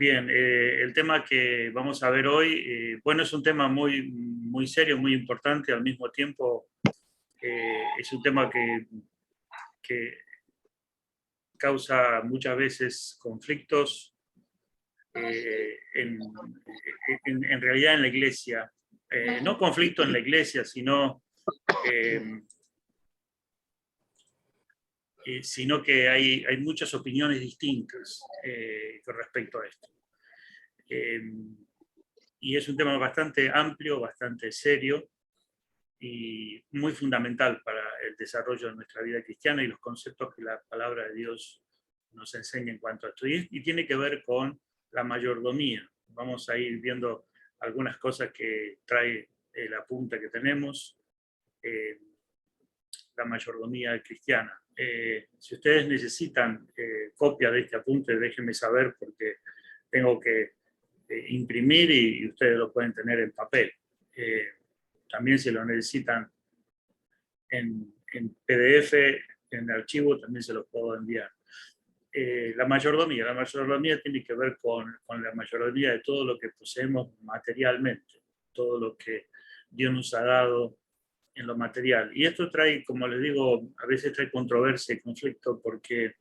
Bien, el tema que vamos a ver hoy, bueno, es un tema muy serio, muy importante, al mismo tiempo es un tema que causa muchas veces conflictos en realidad en la iglesia. No conflicto en la iglesia, sino que hay muchas opiniones distintas con respecto a esto. Y es un tema bastante amplio, bastante serio y muy fundamental para el desarrollo de nuestra vida cristiana y los conceptos que la palabra de Dios nos enseña en cuanto a esto. Y tiene que ver con la mayordomía. Vamos a ir viendo algunas cosas que trae el apunte que tenemos, la mayordomía cristiana. Si ustedes necesitan copia de este apunte, déjenme saber porque tengo que imprimir y ustedes lo pueden tener en papel. También si lo necesitan en PDF, en archivo, también se los puedo enviar. La mayordomía tiene que ver con la mayordomía de todo lo que poseemos materialmente, todo lo que Dios nos ha dado en lo material. Y esto trae, como les digo, a veces trae controversia y conflicto porque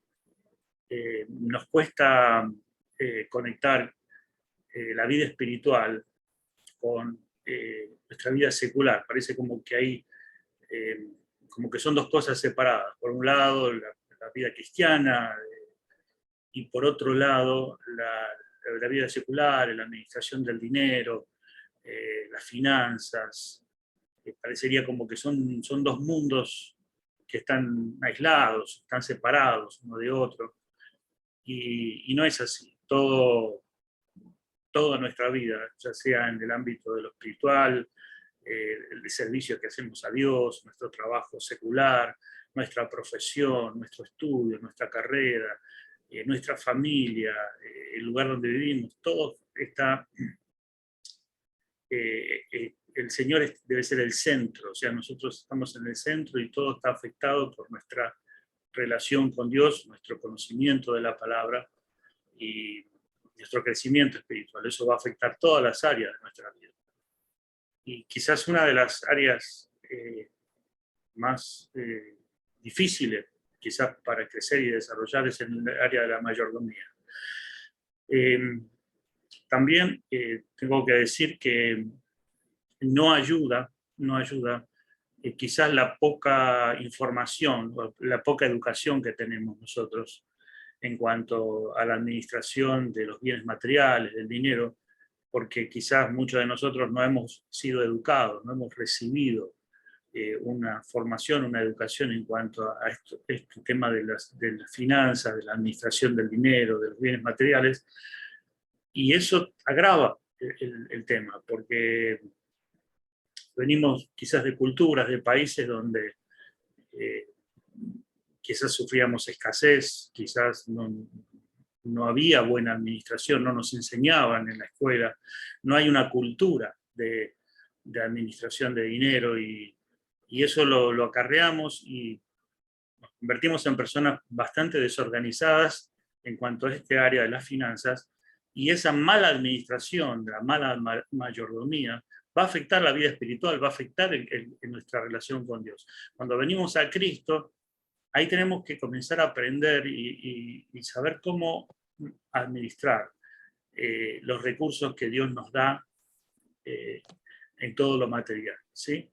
nos cuesta conectar la vida espiritual con nuestra vida secular. Parece como que hay, como que son dos cosas separadas. Por un lado, la vida cristiana y por otro lado, la vida secular, la administración del dinero, las finanzas. Parecería como que son dos mundos que están aislados, están separados uno de otro. Y no es así. Toda nuestra vida, ya sea en el ámbito de lo espiritual, el servicio que hacemos a Dios, nuestro trabajo secular, nuestra profesión, nuestro estudio, nuestra carrera, nuestra familia, el lugar donde vivimos, todo está, el Señor debe ser el centro, o sea, nosotros estamos en el centro y todo está afectado por nuestra relación con Dios, nuestro conocimiento de la palabra y nuestro crecimiento espiritual. Eso va a afectar todas las áreas de nuestra vida. Y quizás una de las áreas más difíciles, quizás para crecer y desarrollar, es en el área de la mayordomía. También tengo que decir que no ayuda quizás la poca información, la poca educación que tenemos nosotros en cuanto a la administración de los bienes materiales, del dinero, porque quizás muchos de nosotros no hemos sido educados, no hemos recibido una formación, una educación en cuanto a este tema de las finanzas, de la administración del dinero, de los bienes materiales, y eso agrava el tema, porque venimos quizás de culturas, de países donde quizás sufríamos escasez, quizás no había buena administración, no nos enseñaban en la escuela, no hay una cultura de administración de dinero y eso lo acarreamos y nos convertimos en personas bastante desorganizadas en cuanto a este área de las finanzas, y esa mala administración, la mala mayordomía, va a afectar la vida espiritual, va a afectar en nuestra relación con Dios. Cuando venimos a Cristo, ahí tenemos que comenzar a aprender y saber cómo administrar los recursos que Dios nos da en todo lo material, ¿sí?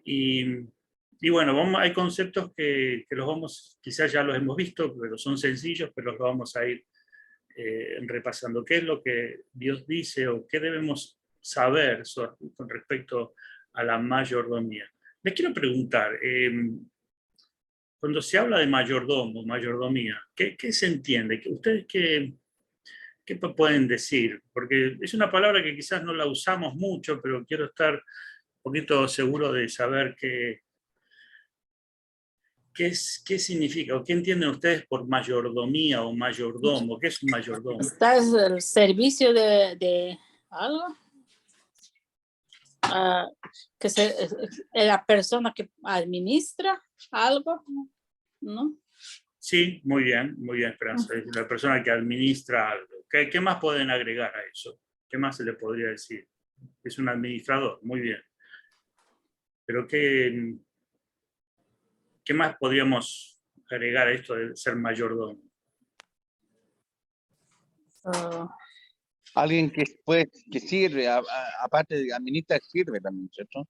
Y bueno, hay conceptos que quizás ya los hemos visto, pero son sencillos, pero los vamos a ir repasando. ¿Qué es lo que Dios dice o qué debemos saber con respecto a la mayordomía? Les quiero preguntar, cuando se habla de mayordomía, ¿qué se entiende? ¿Ustedes qué pueden decir? Porque es una palabra que quizás no la usamos mucho, pero quiero estar un poquito seguro de saber qué significa o qué entienden ustedes por mayordomía o mayordomo. ¿Qué es un mayordomo? ¿Estás al servicio de algo? Que la persona que administra algo, ¿no? Sí, muy bien, Esperanza. Es la persona que administra algo, ¿Qué más pueden agregar a eso? ¿Qué más se le podría decir? Es un administrador, muy bien. Pero ¿qué más podríamos agregar a esto de ser mayordomo? Alguien que sirve, aparte de administra, sirve también, ¿cierto?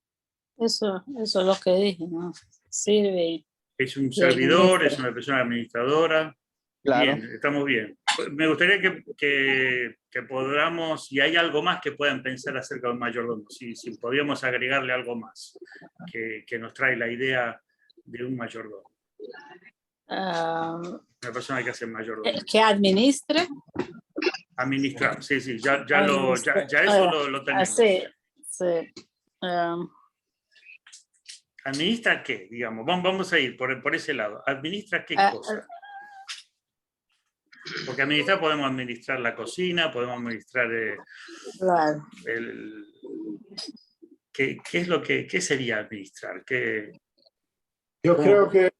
Eso es lo que dije, ¿no? Sirve. Es un Y servidor, administra. es una persona administradora. Claro. Bien, estamos bien. Me gustaría que podamos, y hay algo más que puedan pensar acerca de un mayordomo, si podríamos agregarle algo más que nos trae la idea de un mayordomo. Una persona que hace mayordomo. Que administre. Administrar, sí, ya Administra- eso lo tenemos. Sí, sí. ¿Administra qué? Digamos, vamos a ir por ese lado. ¿Administra qué cosa? Porque administrar podemos administrar la cocina, podemos administrar Claro. ¿qué sería administrar? Yo creo que,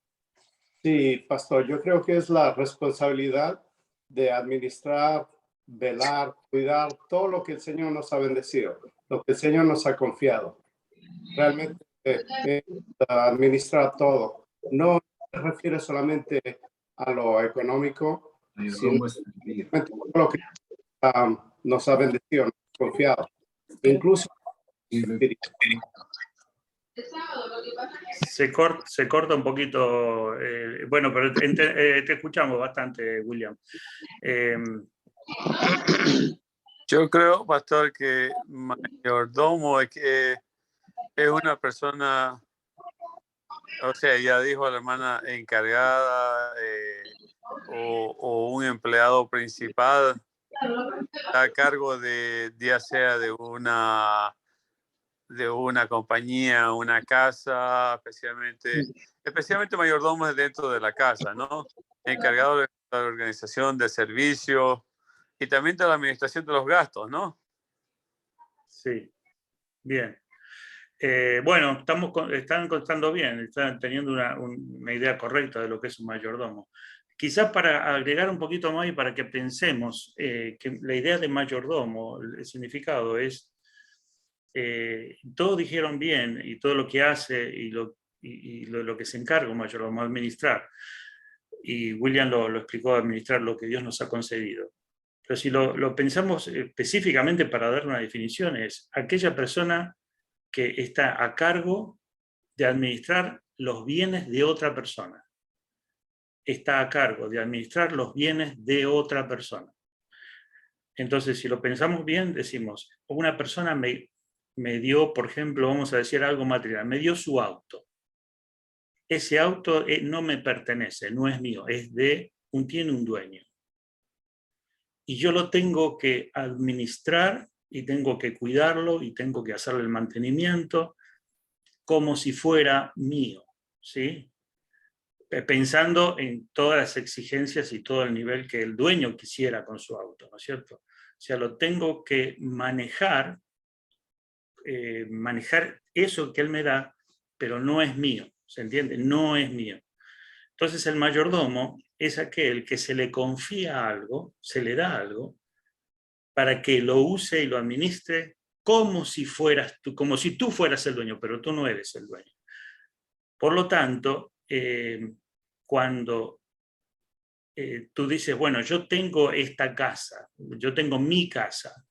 sí, pastor, yo creo que es la responsabilidad de administrar, velar, cuidar todo lo que el Señor nos ha bendecido, lo que el Señor nos ha confiado. Realmente administrar todo. No se refiere solamente a lo económico, sino todo lo que nos ha bendecido, nos ha confiado. Incluso se corta un poquito, bueno, pero te escuchamos bastante, William. Yo creo, pastor, que mayordomo es una persona, o sea, ya dijo la hermana, encargada o un empleado principal, está a cargo ya sea de una compañía, una casa, especialmente mayordomos dentro de la casa, ¿no? Encargado de la organización de servicios y también de la administración de los gastos, ¿no? Sí, bien. Bueno, están contando bien, están teniendo una idea correcta de lo que es un mayordomo. Quizás para agregar un poquito más y para que pensemos que la idea de mayordomo, el significado es, todos dijeron bien y todo lo que hace y lo que se encarga un mayordomo, administrar. Y William lo explicó, administrar lo que Dios nos ha concedido. Pero si lo pensamos específicamente para dar una definición, es aquella persona que está a cargo de administrar los bienes de otra persona. Está a cargo de administrar los bienes de otra persona. Entonces, si lo pensamos bien, decimos, una persona me dio, por ejemplo, vamos a decir algo material, me dio su auto. Ese auto no me pertenece, no es mío, tiene un dueño. Y yo lo tengo que administrar y tengo que cuidarlo y tengo que hacerle el mantenimiento como si fuera mío, ¿sí? Pensando en todas las exigencias y todo el nivel que el dueño quisiera con su auto, ¿no es cierto? O sea, lo tengo que manejar eso que él me da, pero no es mío, ¿se entiende? No es mío. Entonces el mayordomo es aquel que se le confía algo, se le da algo, para que lo use y lo administre como si tú fueras el dueño, pero tú no eres el dueño. Por lo tanto, cuando tú dices, bueno, yo tengo esta casa, yo tengo mi casa,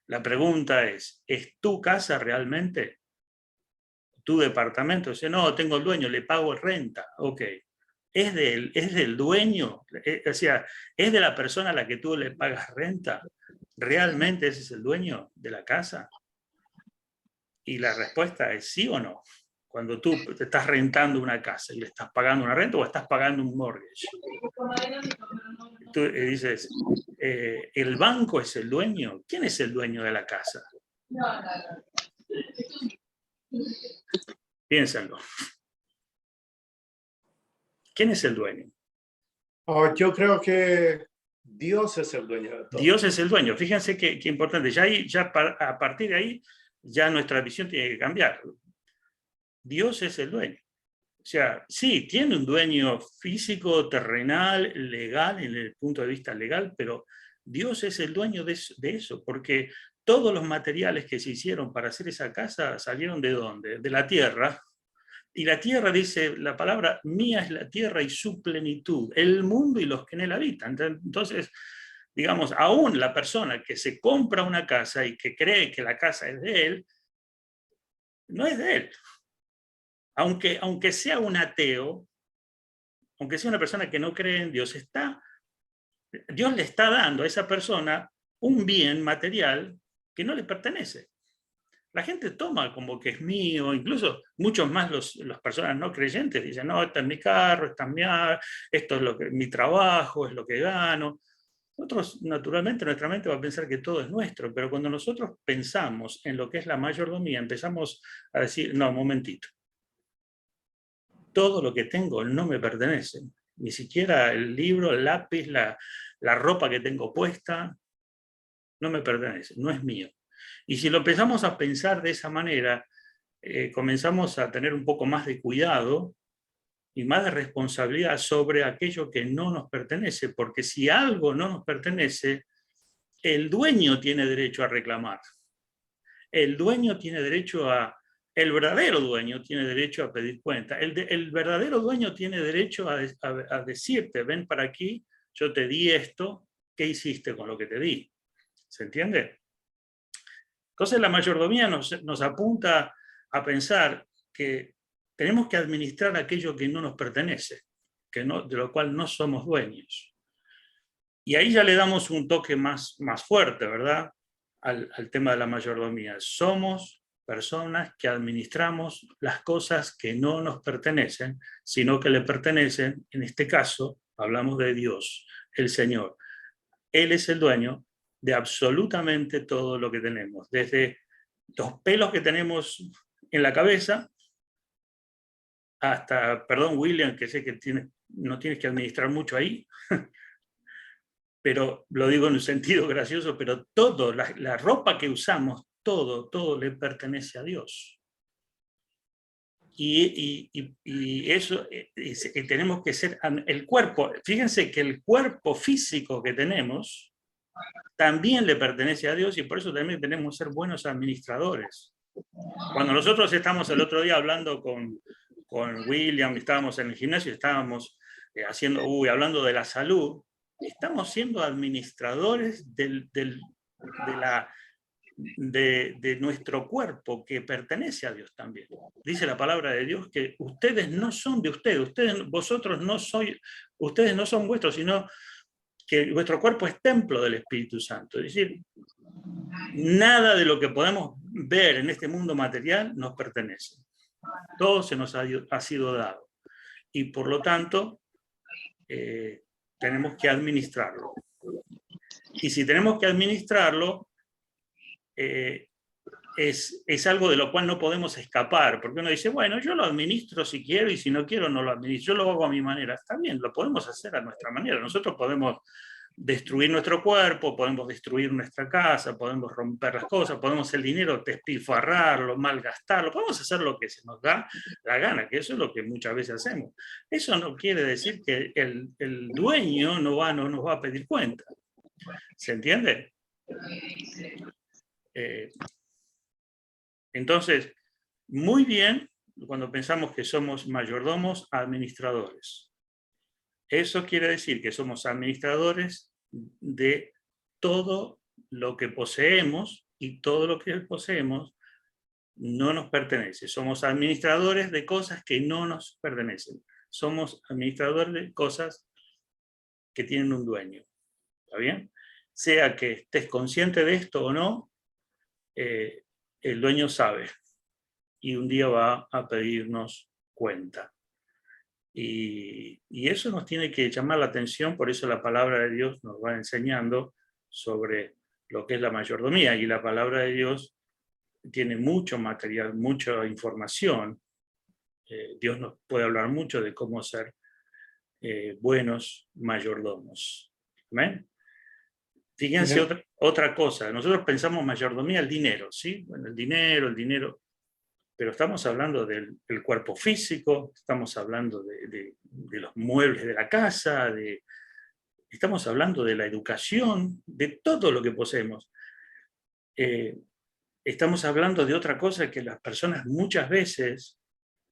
la pregunta ¿es tu casa realmente? ¿Tu departamento? Dice, no, tengo el dueño, le pago renta. Ok. ¿Es del dueño? O sea, ¿es de la persona a la que tú le pagas renta? ¿Realmente ese es el dueño de la casa? Y la respuesta es sí o no. Cuando tú te estás rentando una casa y le estás pagando una renta o estás pagando un mortgage. Tú dices, ¿el banco es el dueño? ¿Quién es el dueño de la casa? Piénsenlo. ¿Quién es el dueño? yo creo que Dios es el dueño de todo. Dios es el dueño. Fíjense qué importante. A partir de ahí, ya nuestra visión tiene que cambiar. Dios es el dueño. O sea, sí, tiene un dueño físico, terrenal, legal, en el punto de vista legal, pero Dios es el dueño de eso, porque todos los materiales que se hicieron para hacer esa casa salieron ¿de dónde? De la tierra. Y la tierra, dice la palabra, mía es la tierra y su plenitud, el mundo y los que en él habitan. Entonces, digamos, aún la persona que se compra una casa y que cree que la casa es de él, no es de él. Aunque sea un ateo, aunque sea una persona que no cree en Dios, Dios le está dando a esa persona un bien material que no le pertenece. La gente toma como que es mío, incluso muchos más las personas no creyentes dicen, no, este es mi carro, esto es mi trabajo, es lo que gano. Nosotros, naturalmente, nuestra mente va a pensar que todo es nuestro, pero cuando nosotros pensamos en lo que es la mayordomía, empezamos a decir, no, un momentito. Todo lo que tengo no me pertenece. Ni siquiera el libro, el lápiz, la ropa que tengo puesta, no me pertenece, no es mío. Y si lo empezamos a pensar de esa manera, comenzamos a tener un poco más de cuidado y más de responsabilidad sobre aquello que no nos pertenece, porque si algo no nos pertenece, el dueño tiene derecho a reclamar. El verdadero dueño tiene derecho a pedir cuenta. El verdadero dueño tiene derecho a decirte, ven para aquí, yo te di esto, ¿qué hiciste con lo que te di? ¿Se entiende? Entonces la mayordomía nos apunta a pensar que tenemos que administrar aquello que no nos pertenece, de lo cual no somos dueños. Y ahí ya le damos un toque más fuerte, ¿verdad? Al tema de la mayordomía. Somos personas que administramos las cosas que no nos pertenecen, sino que le pertenecen, en este caso, hablamos de Dios, el Señor. Él es el dueño de absolutamente todo lo que tenemos, desde los pelos que tenemos en la cabeza hasta, perdón William, que sé que no tienes que administrar mucho ahí, pero lo digo en un sentido gracioso, pero todo, la ropa que usamos, todo le pertenece a Dios. Y eso tenemos que ser, el cuerpo, fíjense que el cuerpo físico que tenemos también le pertenece a Dios y por eso también tenemos que ser buenos administradores. Cuando nosotros estamos el otro día hablando con William, estábamos en el gimnasio, estábamos hablando de la salud, estamos siendo administradores de nuestro cuerpo que pertenece a Dios también. Dice la palabra de Dios que ustedes no son de ustedes, ustedes no son vuestros, sino que vuestro cuerpo es templo del Espíritu Santo. Es decir, nada de lo que podemos ver en este mundo material nos pertenece. Todo se nos ha sido dado. Y por lo tanto, tenemos que administrarlo. Y si tenemos que administrarlo, es algo de lo cual no podemos escapar, porque uno dice, bueno, yo lo administro si quiero y si no quiero no lo administro, yo lo hago a mi manera. Está bien, lo podemos hacer a nuestra manera. Nosotros podemos destruir nuestro cuerpo, podemos destruir nuestra casa, podemos romper las cosas, podemos el dinero despilfarrarlo, malgastarlo, podemos hacer lo que se nos da la gana, que eso es lo que muchas veces hacemos. Eso no quiere decir que el dueño no nos va a pedir cuenta. ¿Se entiende? Entonces, muy bien cuando pensamos que somos mayordomos administradores. Eso quiere decir que somos administradores de todo lo que poseemos y todo lo que poseemos no nos pertenece. Somos administradores de cosas que no nos pertenecen. Somos administradores de cosas que tienen un dueño. ¿Está bien? Sea que estés consciente de esto o no, el dueño sabe y un día va a pedirnos cuenta. Y eso nos tiene que llamar la atención, por eso la palabra de Dios nos va enseñando sobre lo que es la mayordomía, y la palabra de Dios tiene mucho material, mucha información. Dios nos puede hablar mucho de cómo ser buenos mayordomos. ¿Amén? Fíjense otra cosa, nosotros pensamos mayordomía, el dinero, ¿sí? Bueno, el dinero, pero estamos hablando del cuerpo físico, estamos hablando de los muebles de la casa, Estamos hablando de la educación, de todo lo que poseemos. Estamos hablando de otra cosa que las personas muchas veces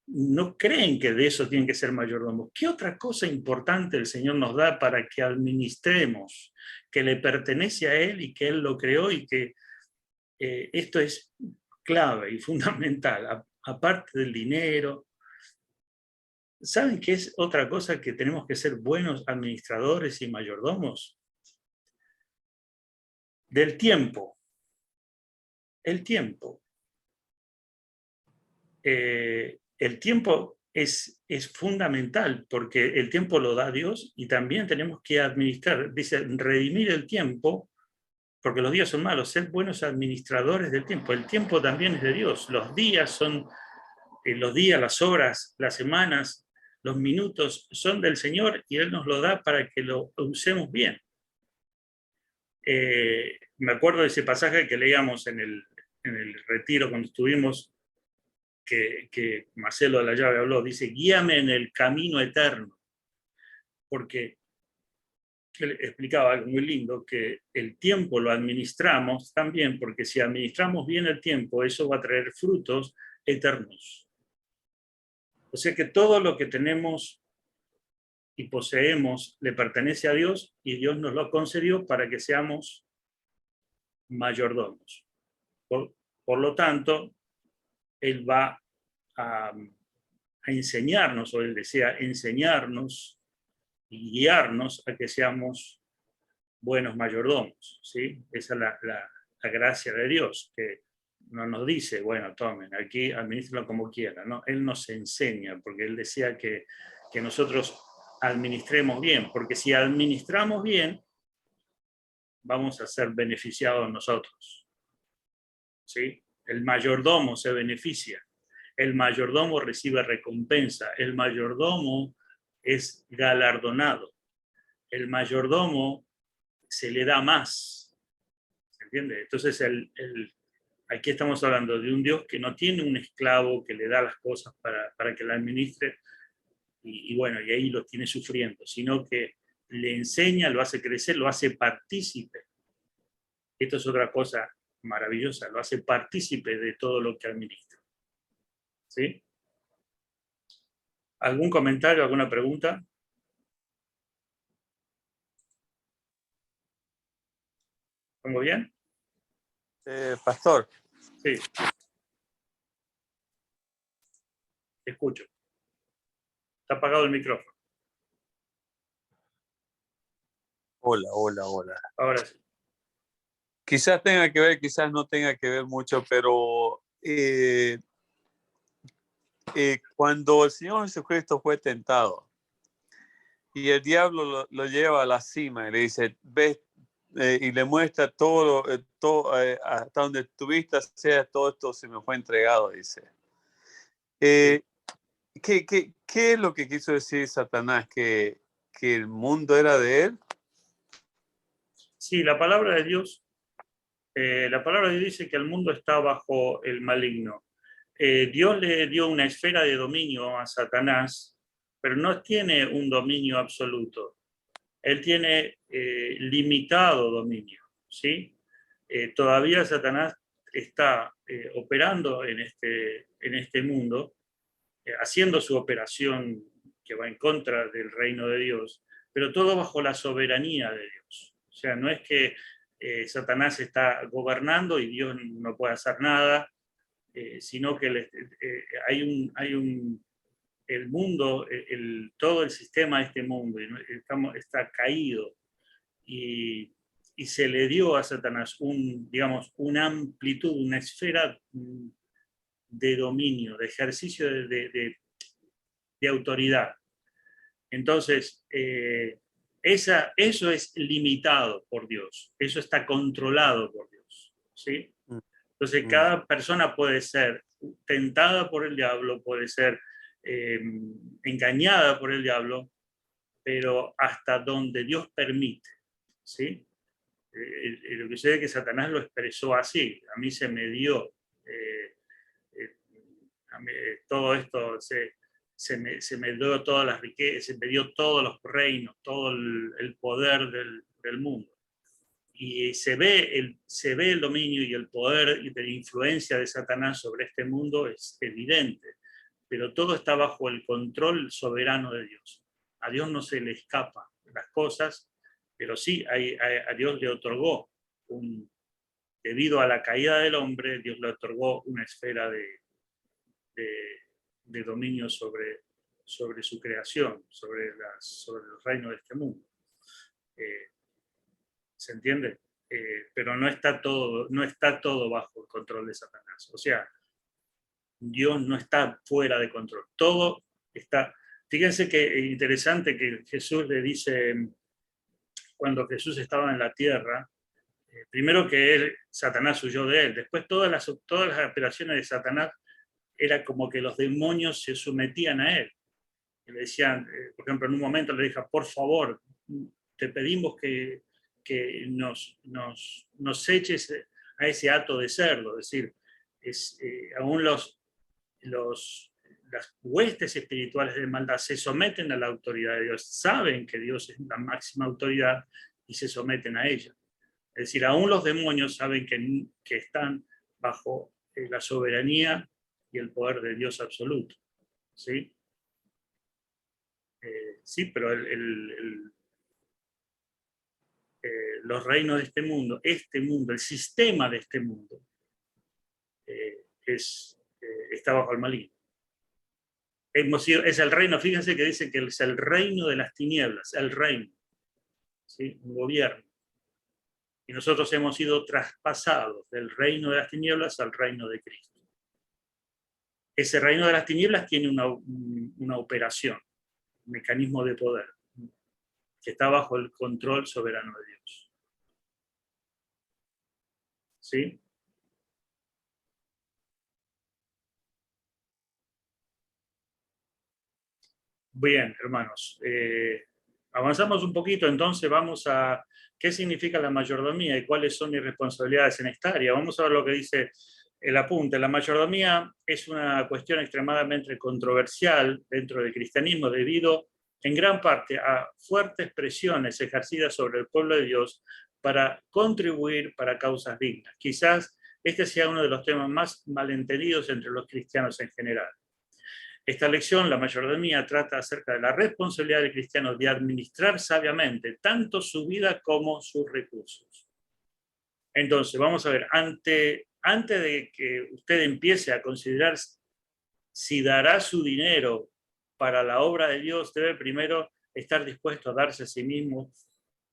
no creen que de eso tienen que ser mayordomos. ¿Qué otra cosa importante el Señor nos da para que administremos, que le pertenece a Él y que Él lo creó y que esto es clave y fundamental, aparte del dinero? ¿Saben qué es otra cosa que tenemos que ser buenos administradores y mayordomos? Del tiempo. El tiempo. El tiempo es fundamental porque el tiempo lo da Dios y también tenemos que administrar, dice, redimir el tiempo, porque los días son malos, ser buenos administradores del tiempo. El tiempo también es de Dios. Los días son, los días, las horas, las semanas, los minutos son del Señor y Él nos lo da para que lo usemos bien. Me acuerdo de ese pasaje que leíamos en el retiro cuando estuvimos, que Marcelo de la Llave habló, dice, guíame en el camino eterno, porque él explicaba algo muy lindo, que el tiempo lo administramos también, porque si administramos bien el tiempo, eso va a traer frutos eternos. O sea que todo lo que tenemos y poseemos le pertenece a Dios y Dios nos lo concedió para que seamos mayordomos. Por lo tanto, Él va a enseñarnos, o Él desea enseñarnos y guiarnos a que seamos buenos mayordomos, ¿sí? Esa es la gracia de Dios, que no nos dice, bueno, tomen, aquí administrenlo como quieran, ¿no? Él nos enseña, porque Él desea que nosotros administremos bien, porque si administramos bien, vamos a ser beneficiados nosotros, ¿sí? El mayordomo se beneficia, el mayordomo recibe recompensa, el mayordomo es galardonado, el mayordomo se le da más, ¿se entiende? Entonces aquí estamos hablando de un Dios que no tiene un esclavo que le da las cosas para que la administre y bueno, y ahí lo tiene sufriendo, sino que le enseña, lo hace crecer, lo hace partícipe. Esto es otra cosa maravillosa, lo hace partícipe de todo lo que administra. ¿Sí? ¿Algún comentario, alguna pregunta? ¿Pongo bien? Pastor, Sí. Te escucho. Está apagado el micrófono. hola. Ahora sí. Quizás tenga que ver, quizás no tenga que ver mucho, pero cuando el Señor Jesucristo fue tentado y el diablo lo lleva a la cima y le dice, ves, y le muestra todo, hasta donde tu vista sea, todo esto se me fue entregado, dice. ¿Qué es lo que quiso decir Satanás? ¿Que el mundo era de él? Sí, la palabra de Dios dice que el mundo está bajo el maligno. Dios le dio una esfera de dominio a Satanás, pero no tiene un dominio absoluto. Él tiene limitado dominio, ¿sí? Todavía Satanás está operando en este mundo, haciendo su operación que va en contra del reino de Dios, pero todo bajo la soberanía de Dios. O sea, no es que Satanás está gobernando y Dios no puede hacer nada, sino que el mundo, todo el sistema de este mundo está caído y se le dio a Satanás una amplitud, una esfera de dominio, de ejercicio de autoridad. Entonces, eso es limitado por Dios, eso está controlado por Dios, ¿sí? Entonces, cada persona puede ser tentada por el diablo, puede ser engañada por el diablo, pero hasta donde Dios permite, ¿sí? Lo que sucede es que Satanás lo expresó así, a mí se me dio, todo esto se me dio todas las riquezas, se me dio todos los reinos, todo el poder del mundo. Y se ve el dominio y el poder y la influencia de Satanás sobre este mundo, es evidente, pero todo está bajo el control soberano de Dios. A Dios no se le escapan las cosas, pero sí a Dios le otorgó, debido a la caída del hombre, Dios le otorgó una esfera de dominio sobre su creación, sobre el reino de este mundo. ¿Se entiende? Pero no está todo bajo el control de Satanás. O sea, Dios no está fuera de control. Todo está... Fíjense que es interesante que Jesús le dice, cuando Jesús estaba en la tierra, primero que Satanás huyó de él, después todas las operaciones de Satanás era como que los demonios se sometían a él. Y le decían, por ejemplo, en un momento le dijo, por favor, te pedimos que nos eches a ese hato de cerdo. Es decir, aún las huestes espirituales de maldad se someten a la autoridad de Dios, saben que Dios es la máxima autoridad y se someten a ella. Es decir, aún los demonios saben que están bajo la soberanía y el poder de Dios absoluto. ¿Sí? Sí, pero los reinos de este mundo, el sistema de este mundo, está bajo el maligno. Es el reino, fíjense que dice que es el reino de las tinieblas, el reino, ¿sí? Un gobierno. Y nosotros hemos sido traspasados del reino de las tinieblas al reino de Cristo. Ese reino de las tinieblas tiene una operación, un mecanismo de poder, que está bajo el control soberano de Dios. ¿Sí? Bien, hermanos. Avanzamos un poquito, entonces vamos a qué significa la mayordomía y cuáles son mis responsabilidades en esta área. Vamos a ver lo que dice el apunte. La mayordomía es una cuestión extremadamente controversial dentro del cristianismo debido en gran parte a fuertes presiones ejercidas sobre el pueblo de Dios para contribuir para causas dignas. Quizás este sea uno de los temas más malentendidos entre los cristianos en general. Esta lección, la mayordomía, trata acerca de la responsabilidad del cristiano de administrar sabiamente tanto su vida como sus recursos. Entonces, vamos a ver, antes de que usted empiece a considerar si dará su dinero para la obra de Dios, debe primero estar dispuesto a darse a sí mismo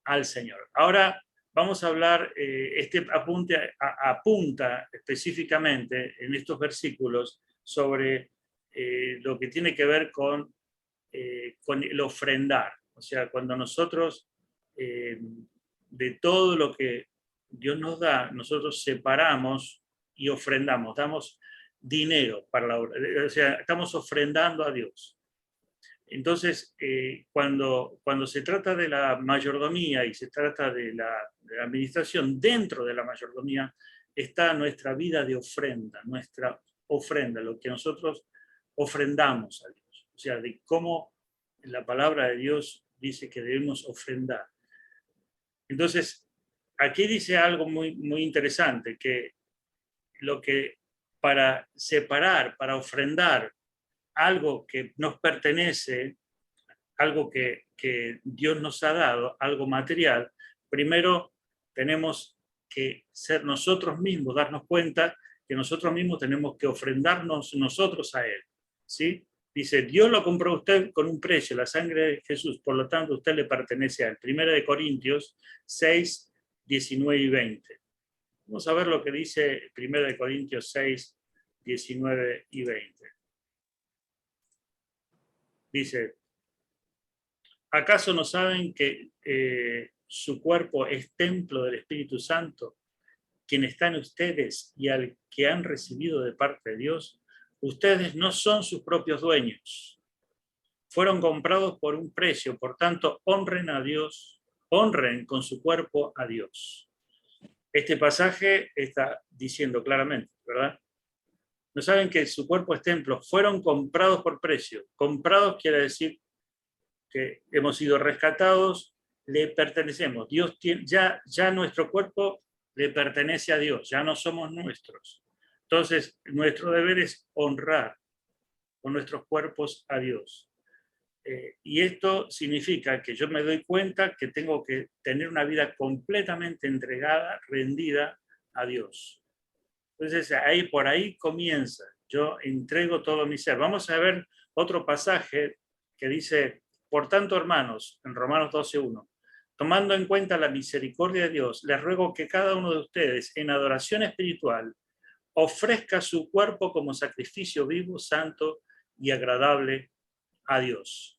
al Señor. Ahora vamos a hablar, este apunte apunta específicamente en estos versículos sobre lo que tiene que ver con el ofrendar. O sea, cuando nosotros, de todo lo que Dios nos da, nosotros separamos y ofrendamos, damos dinero para la obra. O sea, estamos ofrendando a Dios. Entonces, cuando se trata de la mayordomía y se trata de la administración, dentro de la mayordomía está nuestra vida de ofrenda, nuestra ofrenda, lo que nosotros ofrendamos a Dios. O sea, de cómo la palabra de Dios dice que debemos ofrendar. Entonces, aquí dice algo muy, muy interesante, que lo que para separar, para ofrendar algo que nos pertenece, algo que Dios nos ha dado, algo material, primero tenemos que ser nosotros mismos, darnos cuenta que nosotros mismos tenemos que ofrendarnos nosotros a Él. ¿Sí? Dice, Dios lo compró a usted con un precio, la sangre de Jesús, por lo tanto usted le pertenece a Él. 1 Corintios 6, 19 y 20. Vamos a ver lo que dice 1 Corintios 6, 19 y 20. Dice, ¿acaso no saben que su cuerpo es templo del Espíritu Santo, quien está en ustedes y al que han recibido de parte de Dios? Ustedes no son sus propios dueños. Fueron comprados por un precio, por tanto, honren a Dios, honren con su cuerpo a Dios. Este pasaje está diciendo claramente, ¿verdad?, No saben que su cuerpo es templo. Fueron comprados por precio. Comprados quiere decir que hemos sido rescatados, le pertenecemos. Dios tiene, ya nuestro cuerpo le pertenece a Dios, ya no somos nuestros. Entonces, nuestro deber es honrar con nuestros cuerpos a Dios. Y esto significa que yo me doy cuenta que tengo que tener una vida completamente entregada, rendida a Dios. Entonces, por ahí comienza. Yo entrego todo mi ser. Vamos a ver otro pasaje que dice, por tanto, hermanos, en Romanos 12:1, tomando en cuenta la misericordia de Dios, les ruego que cada uno de ustedes, en adoración espiritual, ofrezca su cuerpo como sacrificio vivo, santo y agradable a Dios.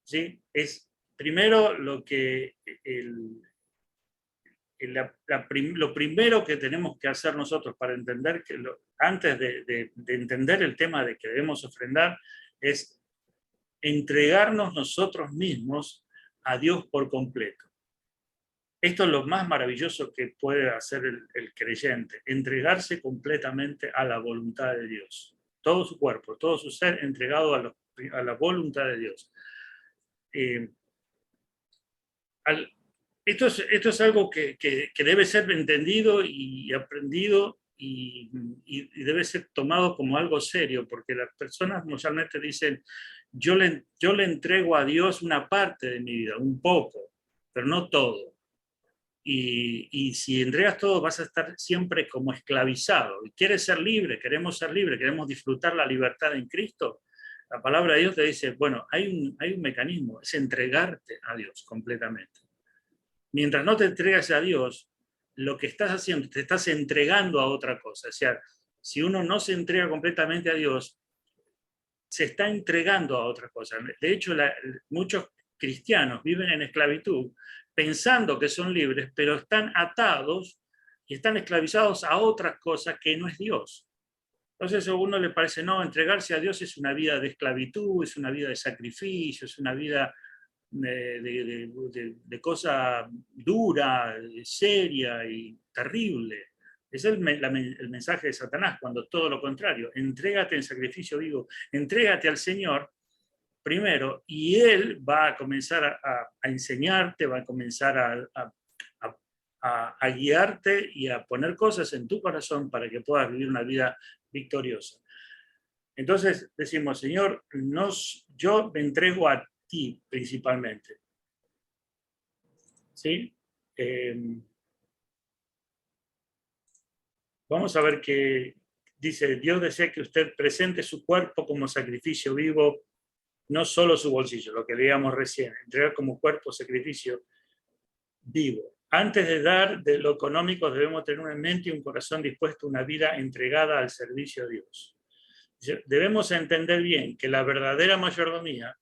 ¿Sí? Es primero lo que lo primero que tenemos que hacer nosotros para entender que antes de entender el tema de que debemos ofrendar es entregarnos nosotros mismos a Dios por completo. Esto es lo más maravilloso que puede hacer el creyente, entregarse completamente a la voluntad de Dios. Todo su cuerpo, todo su ser entregado a la voluntad de Dios. Esto es algo que debe ser entendido y aprendido y debe ser tomado como algo serio, porque las personas usualmente dicen, yo le entrego a Dios una parte de mi vida, un poco, pero no todo. Y si entregas todo vas a estar siempre como esclavizado. Y quieres ser libre, queremos ser libres, queremos disfrutar la libertad en Cristo. La palabra de Dios te dice, bueno, hay un mecanismo, es entregarte a Dios completamente. Mientras no te entregas a Dios, lo que estás haciendo, te estás entregando a otra cosa. O sea, si uno no se entrega completamente a Dios, se está entregando a otra cosa. De hecho, muchos cristianos viven en esclavitud pensando que son libres, pero están atados y están esclavizados a otras cosas que no es Dios. Entonces a uno le parece, no, entregarse a Dios es una vida de esclavitud, es una vida de sacrificio, es una vida de cosa dura, seria y terrible. Es el mensaje de Satanás, cuando todo lo contrario, entrégate en sacrificio vivo, entrégate al Señor primero y Él va a comenzar a enseñarte, va a comenzar a guiarte y a poner cosas en tu corazón para que puedas vivir una vida victoriosa. Entonces decimos, Señor, yo me entrego a ti principalmente. ¿Sí? Vamos a ver que dice, Dios desea que usted presente su cuerpo como sacrificio vivo, no solo su bolsillo, lo que leíamos recién, entregar como cuerpo sacrificio vivo. Antes de dar de lo económico debemos tener una mente y un corazón dispuesto a una vida entregada al servicio de Dios. Debemos entender bien que la verdadera mayordomía,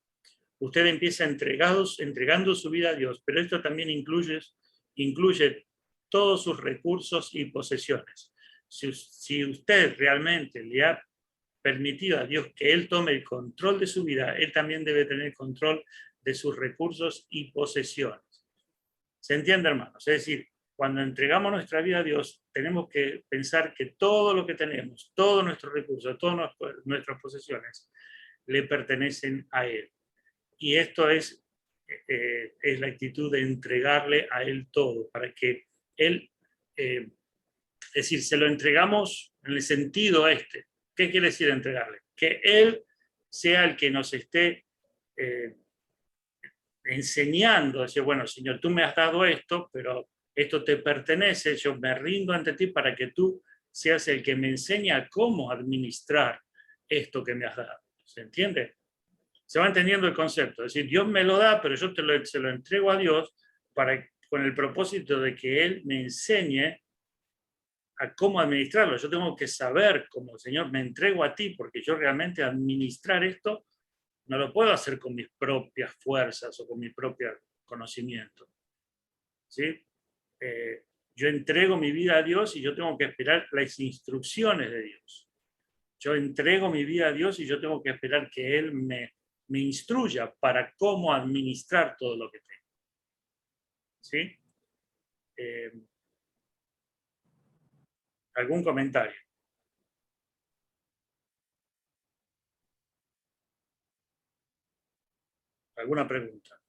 usted empieza entregando su vida a Dios, pero esto también incluye todos sus recursos y posesiones. Si usted realmente le ha permitido a Dios que Él tome el control de su vida, Él también debe tener control de sus recursos y posesiones. ¿Se entiende, hermanos? Es decir, cuando entregamos nuestra vida a Dios, tenemos que pensar que todo lo que tenemos, todos nuestros recursos, todas nuestras posesiones, le pertenecen a Él. Y esto es la actitud de entregarle a Él todo, para que Él, es decir, se lo entregamos en el sentido este. ¿Qué quiere decir entregarle? Que Él sea el que nos esté enseñando, decir, bueno, Señor, tú me has dado esto, pero esto te pertenece, yo me rindo ante ti para que tú seas el que me enseña cómo administrar esto que me has dado. ¿Se entiende? Se va entendiendo el concepto, es decir, Dios me lo da, pero yo se lo entrego a Dios con el propósito de que Él me enseñe a cómo administrarlo. Yo tengo que saber, como Señor, me entrego a ti, porque yo realmente administrar esto no lo puedo hacer con mis propias fuerzas o con mi propio conocimiento. ¿Sí? Yo entrego mi vida a Dios y yo tengo que esperar las instrucciones de Dios. Yo entrego mi vida a Dios y yo tengo que esperar que Él me instruya para cómo administrar todo lo que tengo. ¿Sí? ¿Algún comentario? ¿Alguna pregunta?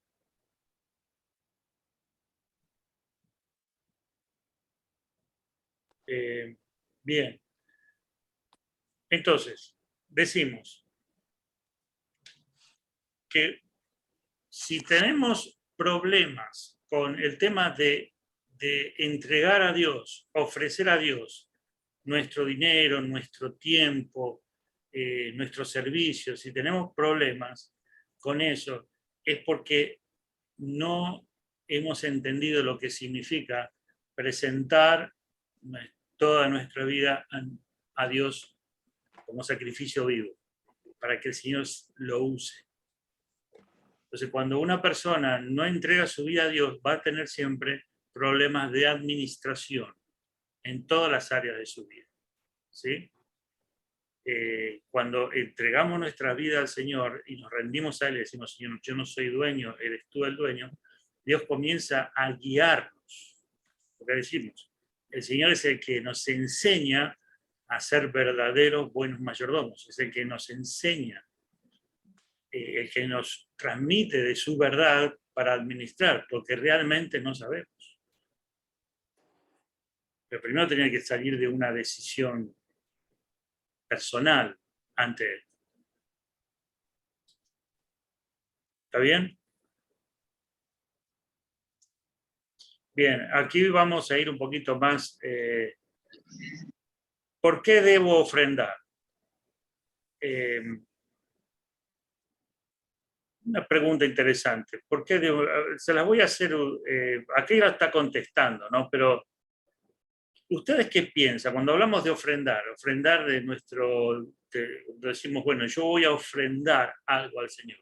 Bien. Entonces, decimos que si tenemos problemas con el tema de entregar a Dios, ofrecer a Dios nuestro dinero, nuestro tiempo, nuestros servicios, si tenemos problemas con eso, es porque no hemos entendido lo que significa presentar toda nuestra vida a Dios como sacrificio vivo, para que el Señor lo use. Entonces, cuando una persona no entrega su vida a Dios, va a tener siempre problemas de administración en todas las áreas de su vida. ¿Sí? Cuando entregamos nuestra vida al Señor y nos rendimos a Él y decimos, Señor, yo no soy dueño, eres tú el dueño, Dios comienza a guiarnos. Porque decimos, el Señor es el que nos enseña a ser verdaderos buenos mayordomos, es el que nos enseña, el que nos transmite de su verdad para administrar, porque realmente no sabemos. Pero primero tenía que salir de una decisión personal ante Él. ¿Está bien? Bien, aquí vamos a ir un poquito más. ¿Por qué debo ofrendar? Una pregunta interesante. ¿Por qué debo? Se las voy a hacer, aquí la está contestando, ¿no? Pero, ¿ustedes qué piensan? Cuando hablamos de ofrendar de nuestro, decimos, bueno, yo voy a ofrendar algo al Señor.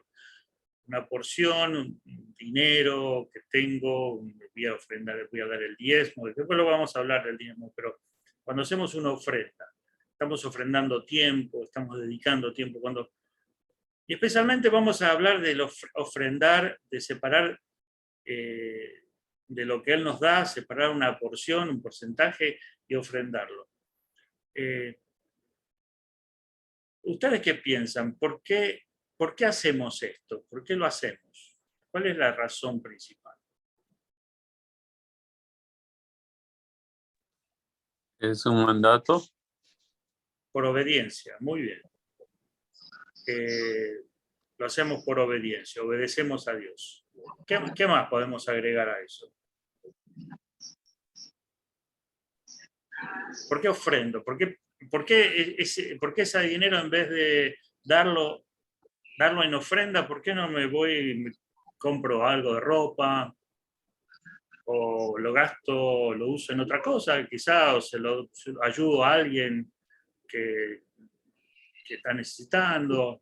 Una porción, un dinero que tengo, voy a ofrendar, voy a dar el diezmo, después lo vamos a hablar del diezmo, pero cuando hacemos una ofrenda, estamos ofrendando tiempo, estamos dedicando tiempo, y especialmente vamos a hablar de ofrendar, de separar de lo que Él nos da, separar una porción, un porcentaje y ofrendarlo. ¿Ustedes qué piensan? ¿Por qué hacemos esto? ¿Por qué lo hacemos? ¿Cuál es la razón principal? Es un mandato. Por obediencia, muy bien. Lo hacemos por obediencia, obedecemos a Dios. ¿Qué más podemos agregar a eso? ¿Por qué ofrendo? ¿Por qué ese dinero, en vez de darlo en ofrenda, por qué no me voy y me compro algo de ropa? O lo gasto, lo uso en otra cosa, quizás, o se lo ayudo a alguien que está necesitando.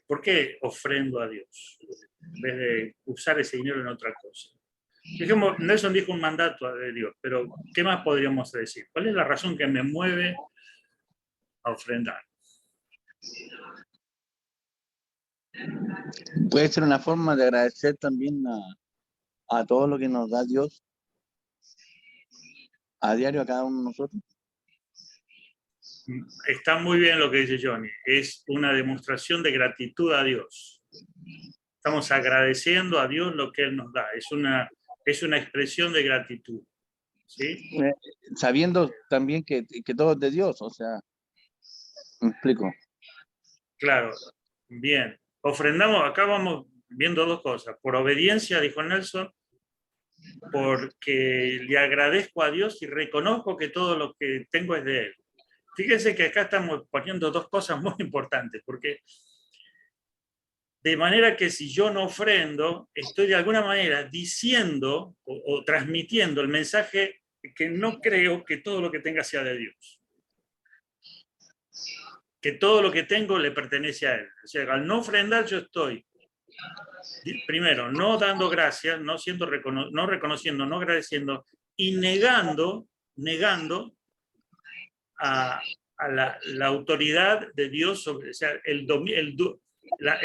¿Por qué ofrendo a Dios en vez de usar ese dinero en otra cosa? Dijimos, Nelson dijo un mandato de Dios, pero ¿qué más podríamos decir? ¿Cuál es la razón que me mueve a ofrendar? Puede ser una forma de agradecer también a todo lo que nos da Dios a diario a cada uno de nosotros. Está muy bien lo que dice Johnny. Es una demostración de gratitud a Dios. Estamos agradeciendo a Dios lo que Él nos da. Es una expresión de gratitud. ¿Sí? Sabiendo también que todo es de Dios, o sea, me explico. Claro, bien. Ofrendamos, acá vamos viendo dos cosas. Por obediencia, dijo Nelson, porque le agradezco a Dios y reconozco que todo lo que tengo es de Él. Fíjense que acá estamos poniendo dos cosas muy importantes, porque de manera que si yo no ofrendo, estoy de alguna manera diciendo o transmitiendo el mensaje que no creo que todo lo que tenga sea de Dios. Que todo lo que tengo le pertenece a Él. O sea, al no ofrendar yo estoy, primero, no dando gracias, no reconociendo, no agradeciendo y negando a la autoridad de Dios sobre, o sea, el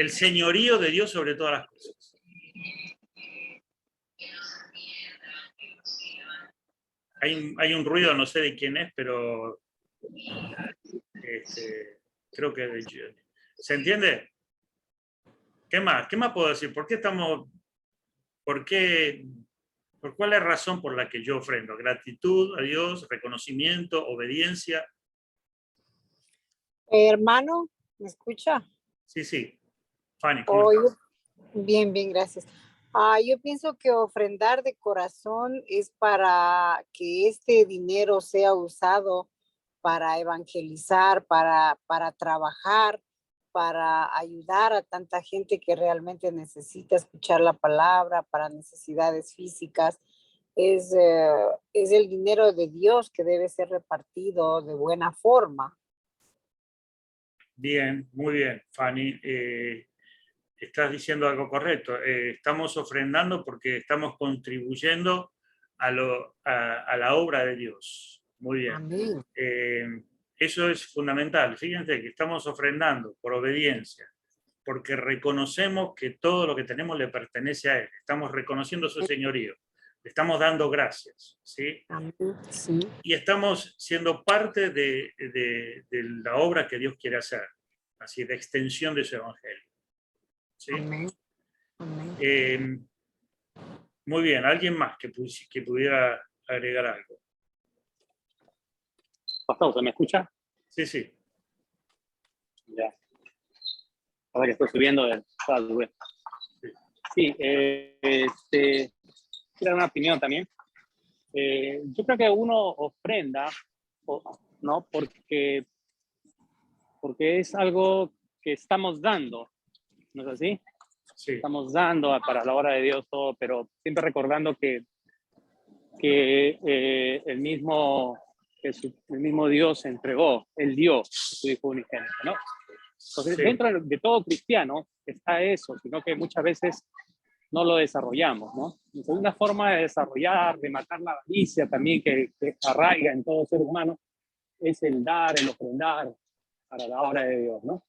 señorío de Dios sobre todas las cosas. Hay un ruido, no sé de quién es, pero creo que ¿se entiende? ¿Qué más? ¿Qué más puedo decir? ¿Por cuál es la razón por la que yo ofrendo? Gratitud a Dios, reconocimiento, obediencia. Hermano, ¿me escucha? Sí. Fanny, ¿cómo estás? Bien, gracias. Yo pienso que ofrendar de corazón es para que este dinero sea usado para evangelizar, para trabajar, para ayudar a tanta gente que realmente necesita escuchar la palabra, para necesidades físicas. Es el dinero de Dios que debe ser repartido de buena forma. Bien, muy bien, Fanny. Estás diciendo algo correcto. Estamos ofrendando porque estamos contribuyendo a la obra de Dios. Muy bien. Amén. Eso es fundamental. Fíjense que estamos ofrendando por obediencia, porque reconocemos que todo lo que tenemos le pertenece a Él. Estamos reconociendo su señorío. Le estamos dando gracias, ¿sí? Amén. Sí. Y estamos siendo parte de la obra que Dios quiere hacer, así de extensión de su evangelio. ¿Sí? Amén. Amén. Muy bien, ¿alguien más que pudiera agregar algo? Pastor, ¿se me escucha? Sí. Ya. Ahora que estoy subiendo del web. Sí, quiero dar una opinión también. Yo creo que uno ofrenda, ¿no? Porque es algo que estamos dando, ¿no es así? Sí. Estamos dando para la obra de Dios todo, pero siempre recordando que el mismo Dios entregó, Él dio su Hijo unigénito, ¿no? Entonces, Sí. dentro de todo cristiano está eso, sino que muchas veces no lo desarrollamos, ¿no? Entonces, una forma de desarrollar, de matar la avaricia también que arraiga en todo ser humano, es el dar, el ofrendar para la obra de Dios, ¿no?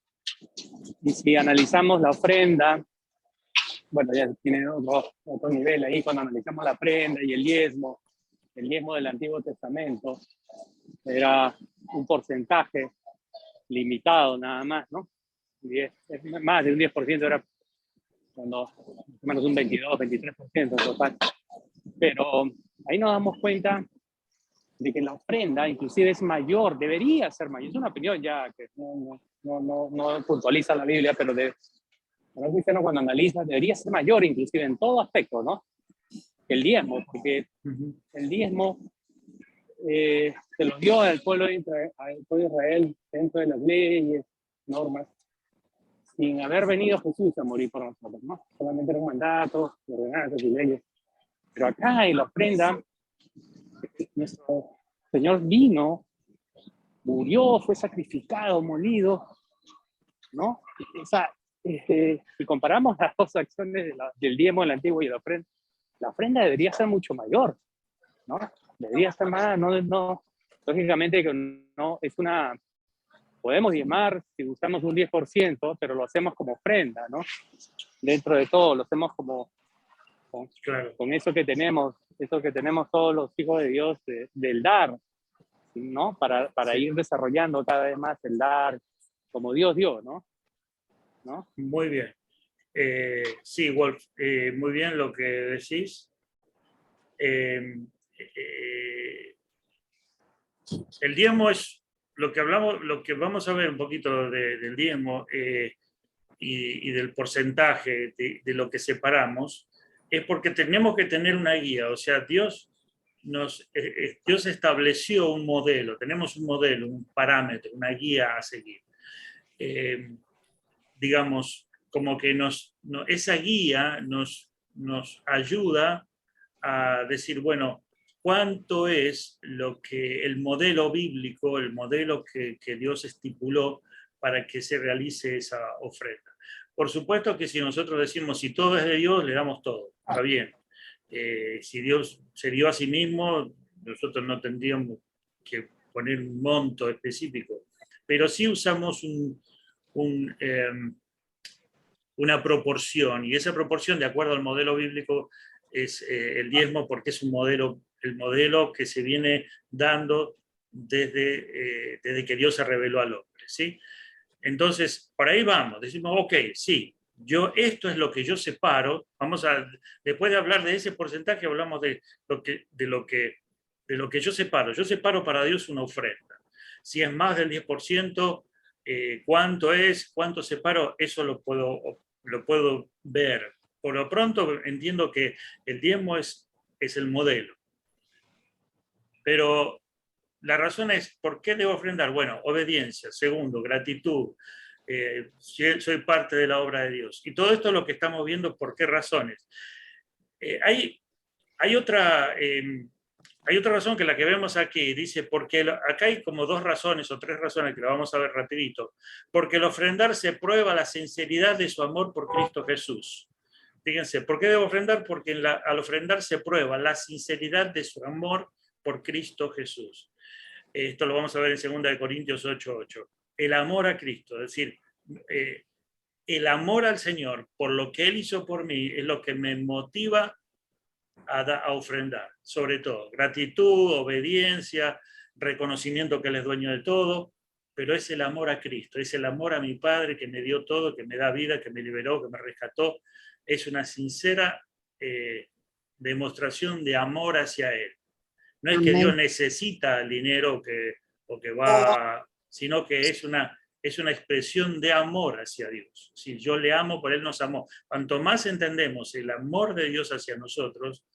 Y si analizamos la ofrenda, bueno, ya tiene otro nivel ahí cuando analizamos la ofrenda y el diezmo del Antiguo Testamento, era un porcentaje limitado nada más, ¿no? Más de un 10% era cuando menos un 22, 23% en total. Pero ahí nos damos cuenta de que la ofrenda inclusive es mayor, debería ser mayor. Es una opinión ya que no puntualiza la Biblia, pero un cristiano cuando analiza debería ser mayor inclusive en todo aspecto, ¿no? El diezmo, porque el diezmo se lo dio al pueblo de Israel dentro de las leyes, normas, sin haber venido Jesús a morir por nosotros, ¿no? Solamente era un mandato, ordenanzas y leyes. Pero acá en la ofrenda, nuestro Señor vino, murió, fue sacrificado, molido, ¿no? Si comparamos las dos acciones del diezmo del antiguo y la ofrenda debería ser mucho mayor, ¿no? Debería ser más, no, lógicamente que no, podemos diezmar si usamos un 10%, pero lo hacemos como ofrenda, ¿no? Dentro de todo, lo hacemos como con eso que tenemos todos los hijos de Dios del dar, ¿no? Para ir desarrollando cada vez más el dar como Dios dio, ¿no? Muy bien. Sí, Wolf, muy bien lo que decís. El diezmo es lo que hablamos, lo que vamos a ver un poquito del diezmo y del porcentaje de lo que separamos, es porque tenemos que tener una guía. O sea, Dios estableció un modelo, tenemos un modelo, un parámetro, una guía a seguir. Digamos, como que esa guía nos ayuda a decir, bueno, cuánto es lo que el modelo bíblico, el modelo que Dios estipuló para que se realice esa ofrenda. Por supuesto que si nosotros decimos, si todo es de Dios, le damos todo, está bien. Si Dios se dio a sí mismo, nosotros no tendríamos que poner un monto específico, pero sí usamos una proporción, y esa proporción, de acuerdo al modelo bíblico, es el diezmo, porque es el modelo que se viene dando desde que Dios se reveló al hombre, ¿sí? Entonces, por ahí vamos, decimos, ok, sí, esto es lo que yo separo. Después de hablar de ese porcentaje, hablamos de lo que yo separo. Yo separo para Dios una ofrenda. Si es más del 10%, cuánto es, cuánto separo, eso lo puedo ver. Por lo pronto entiendo que el diezmo es el modelo. Pero la razón es, ¿por qué debo ofrendar? Bueno, obediencia. Segundo, gratitud. Soy parte de la obra de Dios. Y todo esto es lo que estamos viendo, ¿por qué razones? Hay otra razón que la que vemos aquí, dice, porque acá hay como 2 razones o 3 razones que la vamos a ver rapidito. Porque el ofrendar se prueba la sinceridad de su amor por Cristo Jesús. Fíjense, ¿por qué debo ofrendar? Porque al ofrendar se prueba la sinceridad de su amor por Cristo Jesús. Esto lo vamos a ver en 2 Corintios 8:8. El amor a Cristo, es decir, el amor al Señor por lo que Él hizo por mí es lo que me motiva a ofrendar. Sobre todo, gratitud, obediencia, reconocimiento que Él es dueño de todo, pero es el amor a Cristo, es el amor a mi Padre que me dio todo, que me da vida, que me liberó, que me rescató. Es una sincera demostración de amor hacia Él. No es que Dios necesita el dinero sino que es una expresión de amor hacia Dios. Si yo le amo, por Él nos amó. Cuanto más entendemos el amor de Dios hacia nosotros,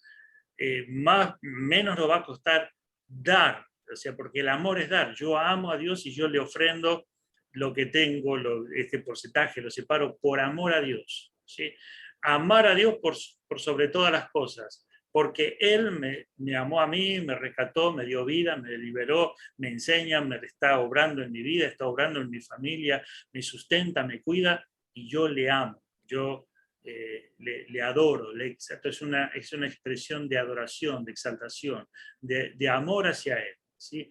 menos nos va a costar dar. O sea, porque el amor es dar. Yo amo a Dios y yo le ofrendo lo que tengo, este porcentaje, lo separo por amor a Dios. ¿Sí? Amar a Dios por sobre todas las cosas. Porque Él me amó a mí, me rescató, me dio vida, me liberó, me enseña, me está obrando en mi vida, está obrando en mi familia, me sustenta, me cuida, y yo le amo, yo le adoro. Esto es una expresión de adoración, de exaltación, de amor hacia Él. ¿Sí?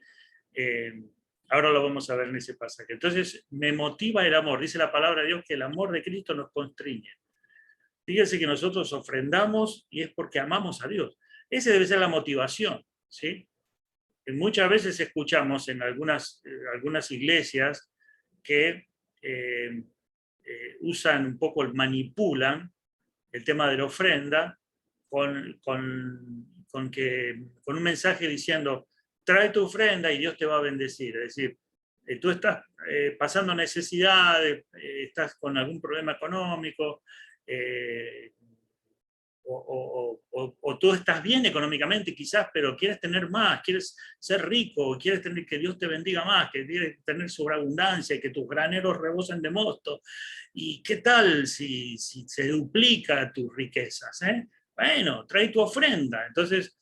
Ahora lo vamos a ver en ese pasaje. Entonces, me motiva el amor. Dice la palabra de Dios que el amor de Cristo nos constriñe. Fíjense que nosotros ofrendamos y es porque amamos a Dios. Esa debe ser la motivación, ¿sí? Muchas veces escuchamos en algunas iglesias que usan un poco, manipulan el tema de la ofrenda con un mensaje diciendo, trae tu ofrenda y Dios te va a bendecir. Es decir, tú estás pasando necesidades, estás con algún problema económico, o tú estás bien económicamente quizás, pero quieres tener más, quieres ser rico, quieres tener que Dios te bendiga más, que quieres tener sobreabundancia, que tus graneros rebosen de mosto. ¿Y qué tal si se duplica tus riquezas? Bueno, trae tu ofrenda. Entonces,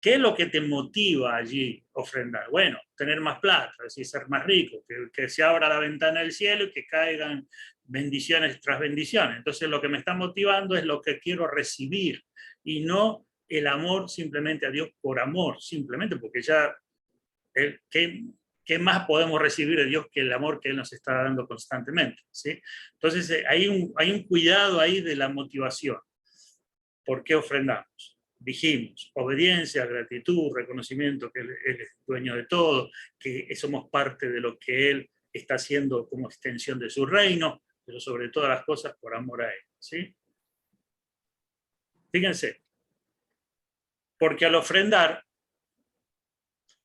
¿qué es lo que te motiva allí ofrendar? Bueno, tener más plata, es decir, ser más rico, que se abra la ventana del cielo y que caigan bendiciones tras bendiciones. Entonces lo que me está motivando es lo que quiero recibir y no el amor simplemente a Dios por amor, simplemente porque ya, ¿qué más podemos recibir de Dios que el amor que Él nos está dando constantemente? ¿Sí? Entonces hay un cuidado ahí de la motivación. ¿Por qué ofrendamos? Dijimos, obediencia, gratitud, reconocimiento que Él es dueño de todo, que somos parte de lo que Él está haciendo como extensión de su reino, pero sobre todas las cosas por amor a Él. ¿Sí? Fíjense, porque al ofrendar,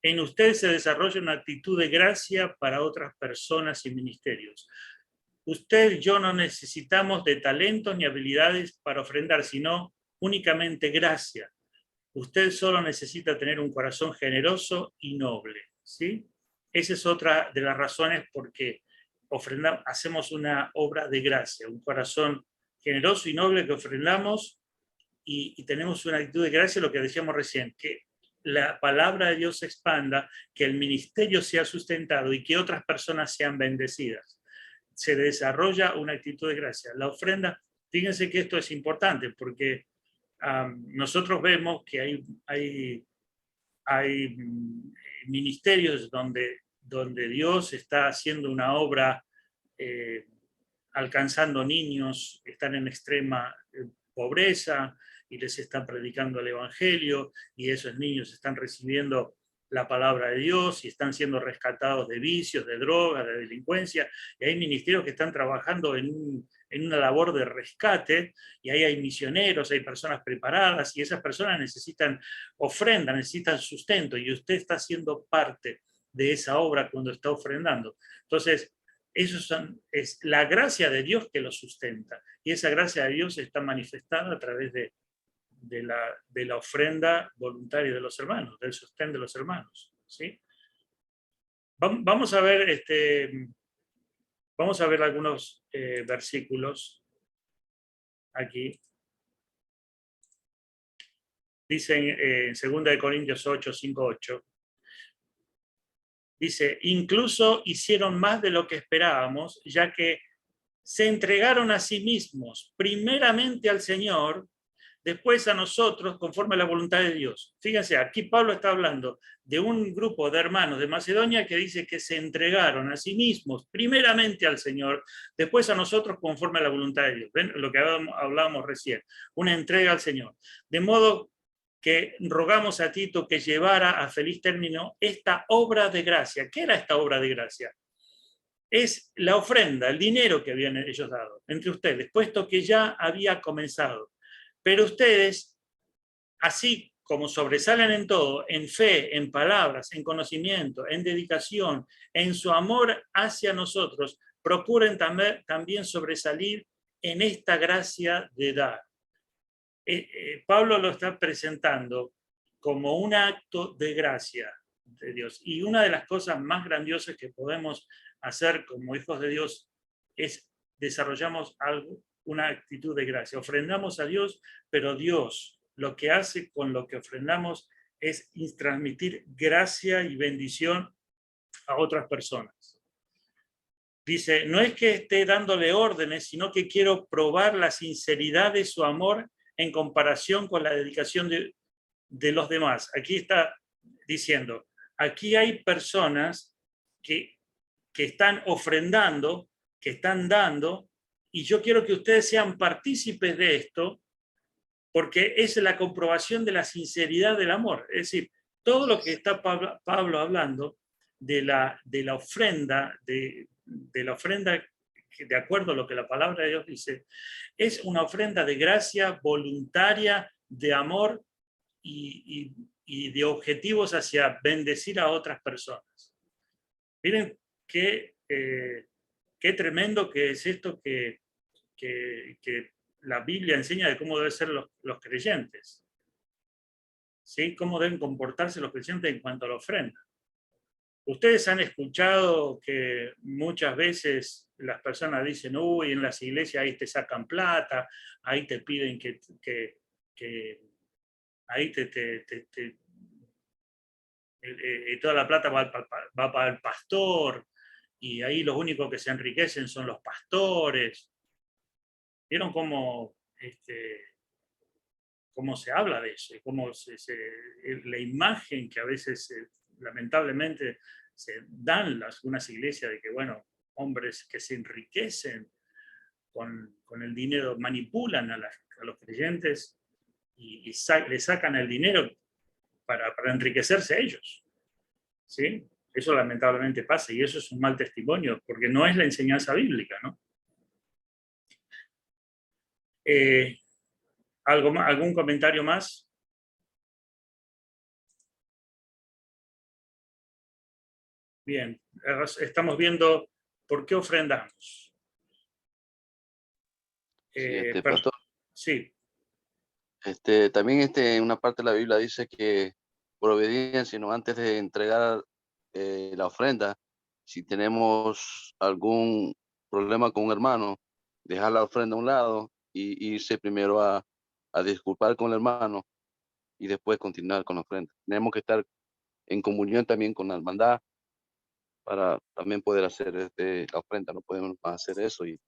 en usted se desarrolla una actitud de gracia para otras personas y ministerios. Usted y yo no necesitamos de talentos ni habilidades para ofrendar, sino únicamente gracia. Usted solo necesita tener un corazón generoso y noble. ¿Sí? Esa es otra de las razones por qué hacemos una obra de gracia, un corazón generoso y noble que ofrendamos y tenemos una actitud de gracia, lo que decíamos recién, que la palabra de Dios se expanda, que el ministerio sea sustentado y que otras personas sean bendecidas. Se desarrolla una actitud de gracia. La ofrenda, fíjense que esto es importante porque nosotros vemos que hay ministerios donde Dios está haciendo una obra, alcanzando niños, están en extrema pobreza y les están predicando el evangelio y esos niños están recibiendo la palabra de Dios y están siendo rescatados de vicios, de drogas, de delincuencia, y hay ministerios que están trabajando en una labor de rescate, y ahí hay misioneros, hay personas preparadas, y esas personas necesitan ofrenda, necesitan sustento, y usted está siendo parte de esa obra cuando está ofrendando. Entonces, es la gracia de Dios que lo sustenta, y esa gracia de Dios está manifestada a través de la ofrenda voluntaria de los hermanos, del sostén de los hermanos, ¿sí? Vamos a ver, algunos versículos aquí. Dicen en 2 Corintios 8, 5, 8. Dice, incluso hicieron más de lo que esperábamos, ya que se entregaron a sí mismos, primeramente al Señor, después a nosotros, conforme a la voluntad de Dios. Fíjense, aquí Pablo está hablando de un grupo de hermanos de Macedonia que dice que se entregaron a sí mismos, primeramente al Señor, después a nosotros, conforme a la voluntad de Dios. ¿Ven lo que hablábamos recién? Una entrega al Señor. De modo que rogamos a Tito que llevara a feliz término esta obra de gracia. ¿Qué era esta obra de gracia? Es la ofrenda, el dinero que habían ellos dado entre ustedes, puesto que ya había comenzado. Pero ustedes, así como sobresalen en todo, en fe, en palabras, en conocimiento, en dedicación, en su amor hacia nosotros, procuren también sobresalir en esta gracia de dar. Pablo lo está presentando como un acto de gracia de Dios. Y una de las cosas más grandiosas que podemos hacer como hijos de Dios es desarrollamos una actitud de gracia. Ofrendamos a Dios, pero Dios lo que hace con lo que ofrendamos es transmitir gracia y bendición a otras personas. Dice, no es que esté dándole órdenes, sino que quiero probar la sinceridad de su amor en comparación con la dedicación de los demás. Aquí está diciendo, aquí hay personas que están ofrendando, que están dando, y yo quiero que ustedes sean partícipes de esto, porque es la comprobación de la sinceridad del amor. Es decir, todo lo que está Pablo hablando de la ofrenda, de la ofrenda de acuerdo a lo que la palabra de Dios dice, es una ofrenda de gracia voluntaria, de amor y de objetivos hacia bendecir a otras personas. Miren qué tremendo que es esto que la Biblia enseña de cómo deben ser los creyentes. ¿Sí? Cómo deben comportarse los creyentes en cuanto a la ofrenda. Ustedes han escuchado que muchas veces las personas dicen, uy, en las iglesias ahí te sacan plata, ahí te piden que ahí toda la plata va para el pastor, y ahí los únicos que se enriquecen son los pastores. ¿Vieron cómo se habla de eso? Cómo la imagen que a veces lamentablemente se dan algunas iglesias de que, bueno, hombres que se enriquecen con el dinero, manipulan a los creyentes y le sacan el dinero para enriquecerse a ellos. ¿Sí? Eso lamentablemente pasa, y eso es un mal testimonio, porque no es la enseñanza bíblica, ¿no? ¿Algún comentario más? Bien, estamos viendo por qué ofrendamos. Pastor, sí. También en una parte de la Biblia dice que por obediencia, sino antes de entregar la ofrenda, si tenemos algún problema con un hermano, dejar la ofrenda a un lado y irse primero a disculpar con el hermano y después continuar con la ofrenda. Tenemos que estar en comunión también con la hermandad para también poder hacer la ofrenda. No podemos hacer eso, y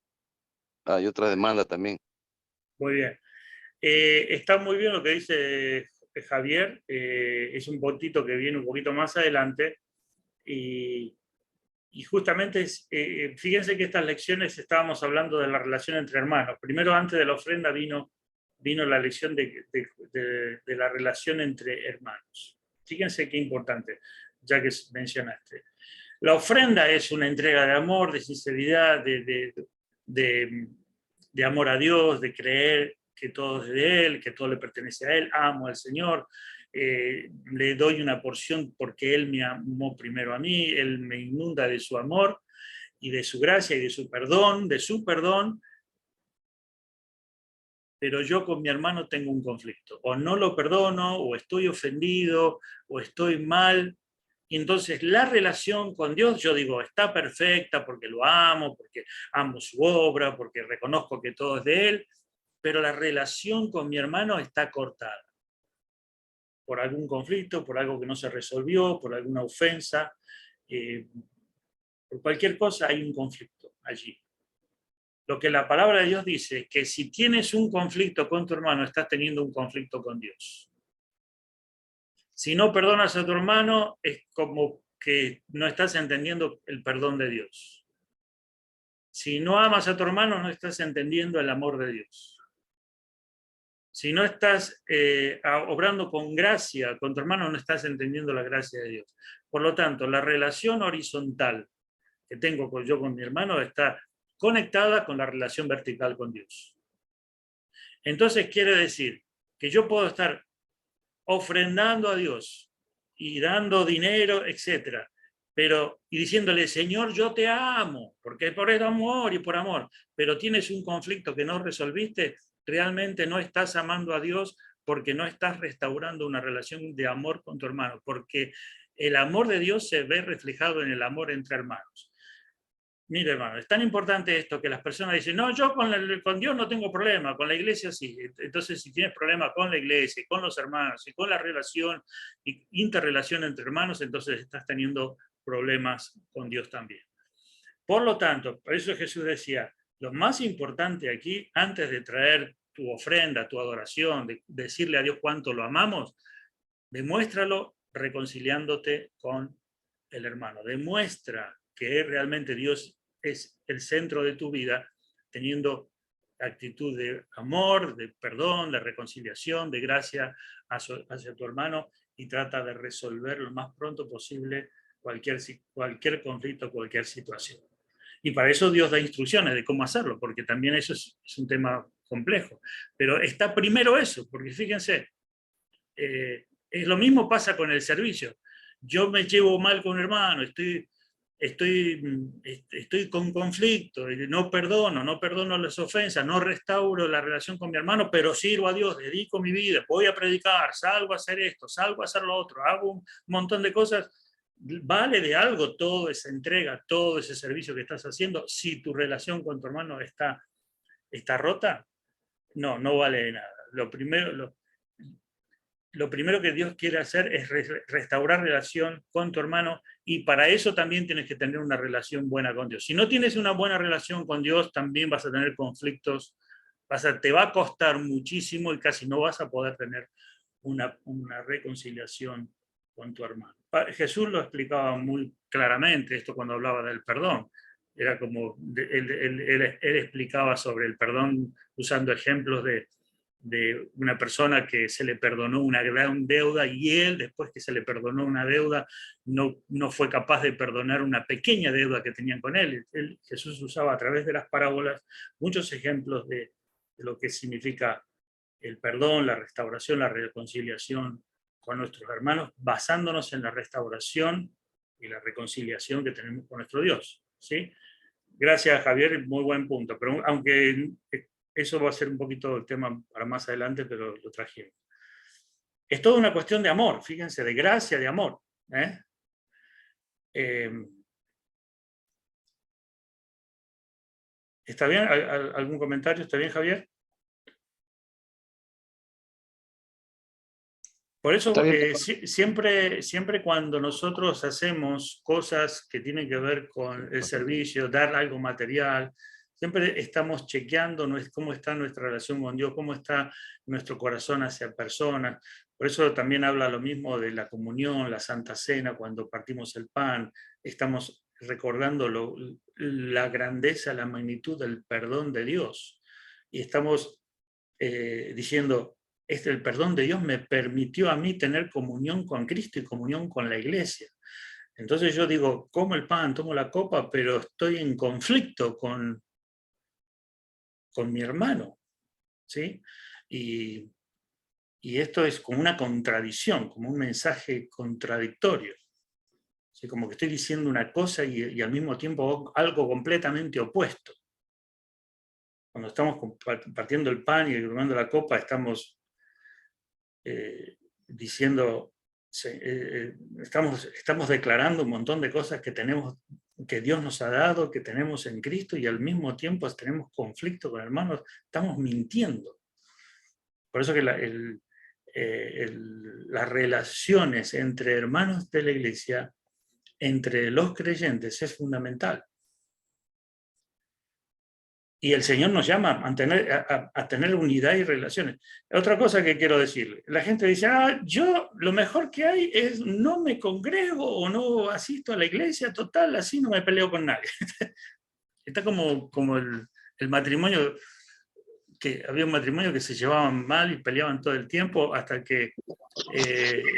hay otra demanda también. Muy bien. Está muy bien lo que dice Javier. Es un puntito que viene un poquito más adelante. Y justamente, fíjense que estas lecciones estábamos hablando de la relación entre hermanos. Primero, antes de la ofrenda, vino la lección de la relación entre hermanos. Fíjense qué importante, ya que mencionaste. La ofrenda es una entrega de amor, de sinceridad, de amor a Dios, de creer que todo es de Él, que todo le pertenece a Él, amo al Señor, le doy una porción porque Él me amó primero a mí, Él me inunda de su amor y de su gracia y de su perdón, pero yo con mi hermano tengo un conflicto, o no lo perdono, o estoy ofendido, o estoy mal. Y entonces la relación con Dios, yo digo, está perfecta porque lo amo, porque amo su obra, porque reconozco que todo es de Él, pero la relación con mi hermano está cortada por algún conflicto, por algo que no se resolvió, por alguna ofensa, por cualquier cosa hay un conflicto allí. Lo que la palabra de Dios dice es que si tienes un conflicto con tu hermano, estás teniendo un conflicto con Dios. Si no perdonas a tu hermano, es como que no estás entendiendo el perdón de Dios. Si no amas a tu hermano, no estás entendiendo el amor de Dios. Si no estás obrando con gracia con tu hermano, no estás entendiendo la gracia de Dios. Por lo tanto, la relación horizontal que tengo yo con mi hermano está conectada con la relación vertical con Dios. Entonces quiere decir que yo puedo estar ofrendando a Dios y dando dinero, etc. Y diciéndole, Señor, yo te amo, porque es por el amor y por amor, pero tienes un conflicto que no resolviste, realmente no estás amando a Dios porque no estás restaurando una relación de amor con tu hermano, porque el amor de Dios se ve reflejado en el amor entre hermanos. Mire, hermano, es tan importante esto que las personas dicen, no, yo con Dios no tengo problema, con la iglesia sí. Entonces, si tienes problema con la iglesia, con los hermanos, y con la relación, y interrelación entre hermanos, entonces estás teniendo problemas con Dios también. Por lo tanto, por eso Jesús decía, lo más importante aquí, antes de traer tu ofrenda, tu adoración, de decirle a Dios cuánto lo amamos, demuéstralo reconciliándote con el hermano. Demuestra que realmente Dios es el centro de tu vida, teniendo actitud de amor, de perdón, de reconciliación, de gracia hacia tu hermano, y trata de resolver lo más pronto posible cualquier conflicto, cualquier situación. Y para eso Dios da instrucciones de cómo hacerlo, porque también eso es un tema complejo. Pero está primero eso, porque fíjense, es lo mismo pasa con el servicio. Yo me llevo mal con un hermano, estoy con conflicto, no perdono las ofensas, no restauro la relación con mi hermano, pero sirvo a Dios, dedico mi vida, voy a predicar, salgo a hacer esto, salgo a hacer lo otro, hago un montón de cosas. ¿Vale de algo toda esa entrega, todo ese servicio que estás haciendo si tu relación con tu hermano está rota? No, no vale de nada. Lo primero que Dios quiere hacer es restaurar relación con tu hermano, y para eso también tienes que tener una relación buena con Dios. Si no tienes una buena relación con Dios, también vas a tener conflictos, te va a costar muchísimo y casi no vas a poder tener una reconciliación con tu hermano. Jesús lo explicaba muy claramente, esto cuando hablaba del perdón. Era como, él explicaba sobre el perdón usando ejemplos de una persona que se le perdonó una gran deuda, y él, después que se le perdonó una deuda, no fue capaz de perdonar una pequeña deuda que tenían con él. Jesús usaba a través de las parábolas muchos ejemplos de lo que significa el perdón, la restauración, la reconciliación con nuestros hermanos, basándonos en la restauración y la reconciliación que tenemos con nuestro Dios. ¿Sí? Gracias, Javier, muy buen punto. Pero aunque eso va a ser un poquito el tema para más adelante, pero lo trajimos. Es toda una cuestión de amor, fíjense, de gracia, de amor. ¿Está bien? ¿Algún comentario? ¿Está bien, Javier? Por eso, siempre cuando nosotros hacemos cosas que tienen que ver con el servicio, dar algo material, siempre estamos chequeando cómo está nuestra relación con Dios, cómo está nuestro corazón hacia personas. Por eso también habla lo mismo de la comunión, la Santa Cena, cuando partimos el pan, estamos recordando la grandeza, la magnitud del perdón de Dios. Y estamos diciendo, el perdón de Dios me permitió a mí tener comunión con Cristo y comunión con la iglesia. Entonces yo digo, como el pan, tomo la copa, pero estoy en conflicto con mi hermano, ¿sí? Y esto es como una contradicción, como un mensaje contradictorio. ¿Sí? Como que estoy diciendo una cosa y al mismo tiempo algo completamente opuesto. Cuando estamos compartiendo el pan y tomando la copa, estamos diciendo, estamos declarando un montón de cosas que tenemos, que Dios nos ha dado, que tenemos en Cristo, y al mismo tiempo tenemos conflicto con hermanos, estamos mintiendo. Por eso que las relaciones entre hermanos de la iglesia, entre los creyentes, es fundamental. Y el Señor nos llama a tener unidad y relaciones. Otra cosa que quiero decir, la gente dice, yo lo mejor que hay es no me congrego o no asisto a la iglesia, total, así no me peleo con nadie. Está como el matrimonio, que había un matrimonio que se llevaban mal y peleaban todo el tiempo hasta que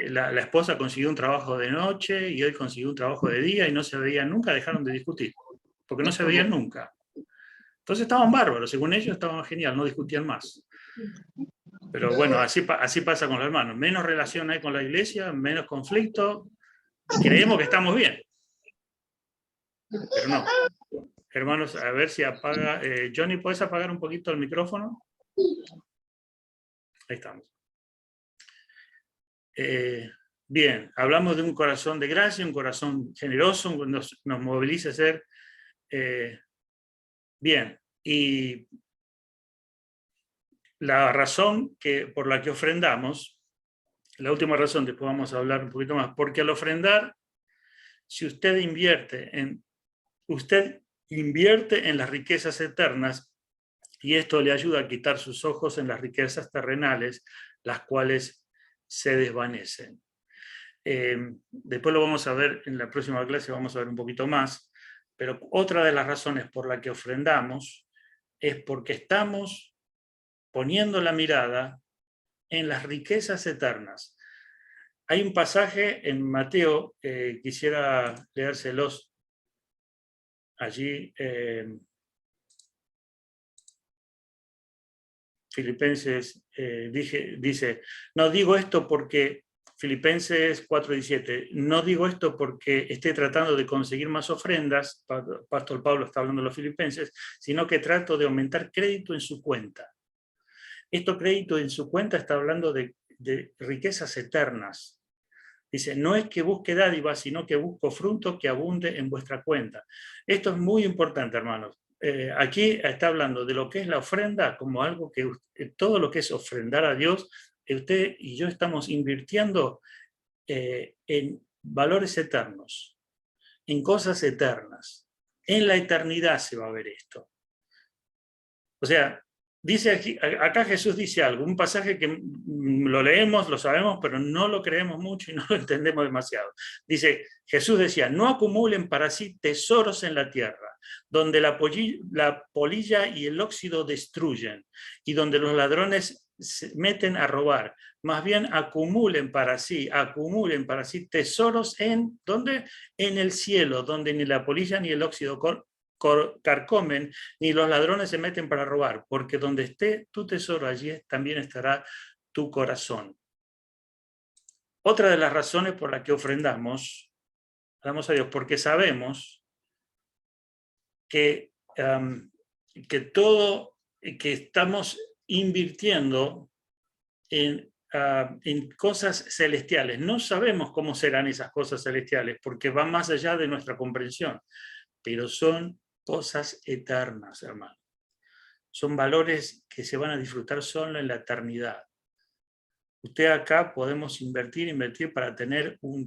la esposa consiguió un trabajo de noche y él consiguió un trabajo de día y no se veían nunca, dejaron de discutir, porque no se veían nunca. Entonces estaban bárbaros, según ellos estaban genial, no discutían más. Pero bueno, así pasa con los hermanos. Menos relación hay con la iglesia, menos conflicto, creemos que estamos bien. Pero no. Hermanos, a ver si apaga... Johnny, ¿puedes apagar un poquito el micrófono? Ahí estamos. Bien, hablamos de un corazón de gracia, un corazón generoso, nos moviliza a ser... bien, y la razón por la que ofrendamos, la última razón, después vamos a hablar un poquito más, porque al ofrendar, si usted invierte en las riquezas eternas, y esto le ayuda a quitar sus ojos en las riquezas terrenales, las cuales se desvanecen. Después lo vamos a ver en la próxima clase, vamos a ver un poquito más, pero otra de las razones por la que ofrendamos es porque estamos poniendo la mirada en las riquezas eternas. Hay un pasaje en Mateo, quisiera leérselos allí, Filipenses dice, no digo esto porque, Filipenses 4:17, no digo esto porque esté tratando de conseguir más ofrendas, Pastor Pablo está hablando de los filipenses, sino que trato de aumentar crédito en su cuenta. Esto crédito en su cuenta está hablando de riquezas eternas. Dice, no es que busque dádivas, sino que busco fruto que abunde en vuestra cuenta. Esto es muy importante, hermanos. Aquí está hablando de lo que es la ofrenda como algo que todo lo que es ofrendar a Dios, usted y yo estamos invirtiendo en valores eternos, en cosas eternas. En la eternidad se va a ver esto. O sea, dice aquí, acá Jesús dice algo, un pasaje que lo leemos, lo sabemos, pero no lo creemos mucho y no lo entendemos demasiado. Dice, Jesús decía, no acumulen para sí tesoros en la tierra, donde la polilla y el óxido destruyen, y donde los ladrones se meten a robar. Más bien acumulen para sí tesoros en, ¿dónde? En el cielo, donde ni la polilla ni el óxido carcomen, ni los ladrones se meten para robar, porque donde esté tu tesoro, allí también estará tu corazón. Otra de las razones por las que ofrendamos, damos a Dios, porque sabemos que todo, que estamos invirtiendo en cosas celestiales. No sabemos cómo serán esas cosas celestiales, porque van más allá de nuestra comprensión, pero son cosas eternas, hermano. Son valores que se van a disfrutar solo en la eternidad. Usted acá podemos invertir para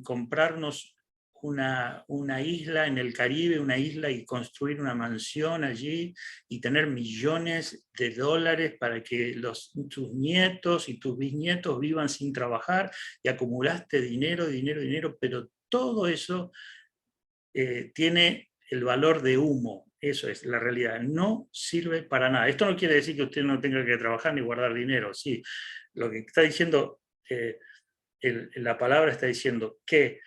comprarnos una isla en el Caribe, una isla y construir una mansión allí y tener millones de dólares para que tus nietos y tus bisnietos vivan sin trabajar y acumulaste dinero, pero todo eso tiene el valor de humo. Eso es la realidad. No sirve para nada. Esto no quiere decir que usted no tenga que trabajar ni guardar dinero. Sí, lo que está diciendo, la palabra está diciendo que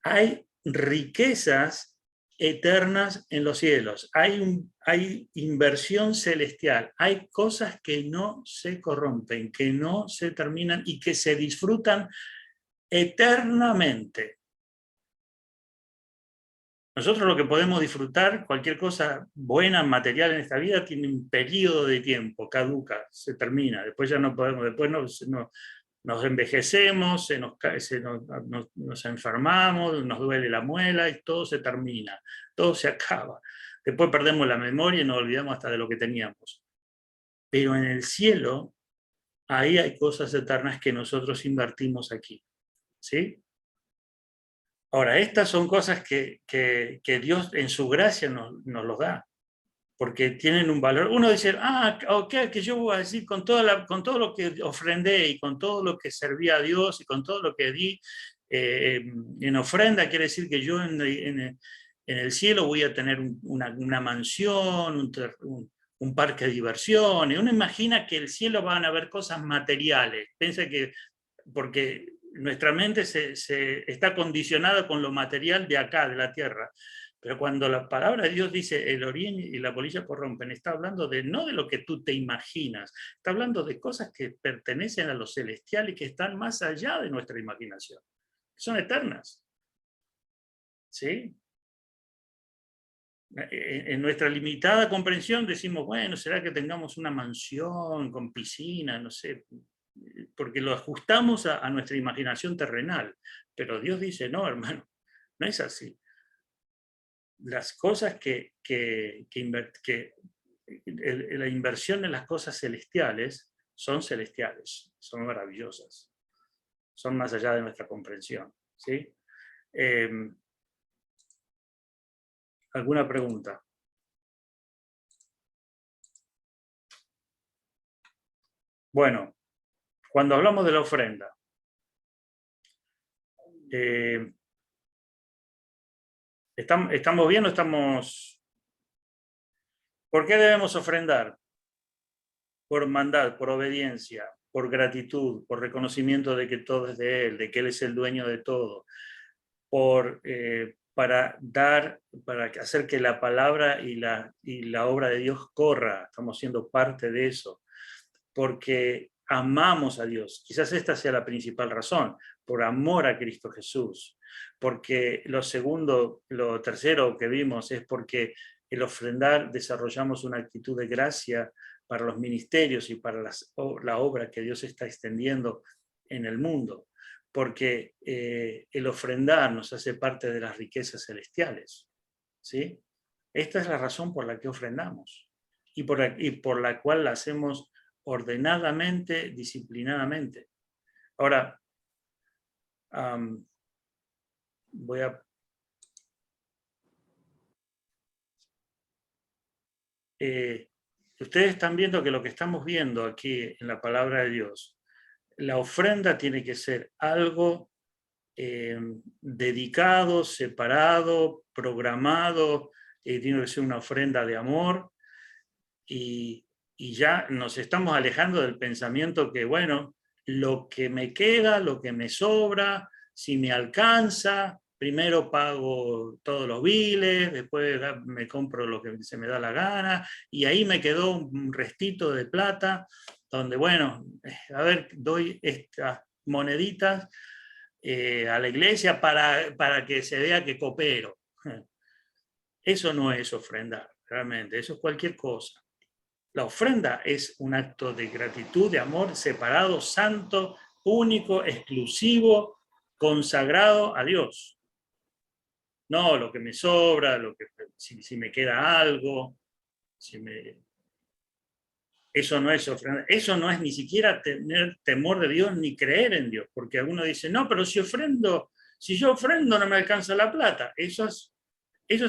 hay riquezas eternas en los cielos. Hay inversión celestial. Hay cosas que no se corrompen, que no se terminan y que se disfrutan eternamente. Nosotros lo que podemos disfrutar, cualquier cosa buena, material en esta vida, tiene un periodo de tiempo, caduca, se termina. Después ya no podemos, después nos envejecemos, nos enfermamos, nos duele la muela y todo se termina, todo se acaba. Después perdemos la memoria y nos olvidamos hasta de lo que teníamos. Pero en el cielo, ahí hay cosas eternas que nosotros invertimos aquí. ¿Sí? Ahora, estas son cosas que Dios en su gracia nos los da, porque tienen un valor. Uno dice, ok, que yo voy a decir con todo lo que ofrendé y con todo lo que serví a Dios y con todo lo que di en ofrenda, quiere decir que yo en el cielo voy a tener una mansión, un parque de diversiones. Uno imagina que el cielo van a haber cosas materiales. Piensa que, porque nuestra mente se está condicionada con lo material de acá, de la tierra. Pero cuando la palabra de Dios dice el orín y la polilla corrompen, está hablando no de lo que tú te imaginas, está hablando de cosas que pertenecen a lo celestial y que están más allá de nuestra imaginación, que son eternas. ¿Sí? En nuestra limitada comprensión decimos, bueno, ¿será que tengamos una mansión con piscina? No sé, porque lo ajustamos a nuestra imaginación terrenal. Pero Dios dice, no, hermano, no es así. Las cosas la inversión en las cosas celestiales, son maravillosas, son más allá de nuestra comprensión. ¿Sí? ¿Alguna pregunta? Bueno, cuando hablamos de la ofrenda, ¿estamos bien o estamos? ¿Por qué debemos ofrendar? Por maldad, por obediencia, por gratitud, por reconocimiento de que todo es de Él, de que Él es el dueño de todo, para hacer que la palabra y la obra de Dios corra. Estamos siendo parte de eso, porque amamos a Dios. Quizás esta sea la principal razón, por amor a Cristo Jesús. Porque lo tercero que vimos es porque el ofrendar desarrollamos una actitud de gracia para los ministerios y para la obra que Dios está extendiendo en el mundo. Porque el ofrendar nos hace parte de las riquezas celestiales. ¿Sí? Esta es la razón por la que ofrendamos y por la cual la hacemos ordenadamente, disciplinadamente. Ahora, ustedes están viendo que lo que estamos viendo aquí en la palabra de Dios, la ofrenda tiene que ser algo dedicado, separado, programado, tiene que ser una ofrenda de amor, y ya nos estamos alejando del pensamiento que, bueno, lo que me queda, lo que me sobra, si me alcanza, primero pago todos los biles, después me compro lo que se me da la gana, y ahí me quedó un restito de plata, donde, bueno, a ver, doy estas moneditas a la iglesia para que se vea que coopero. Eso no es ofrendar, realmente, eso es cualquier cosa. La ofrenda es un acto de gratitud, de amor separado, santo, único, exclusivo, consagrado a Dios. No lo que me sobra, si me queda algo, eso no es ofrenda. Eso no es ni siquiera tener temor de Dios ni creer en Dios, porque alguno dice, no, pero si yo ofrendo no me alcanza la plata. Eso es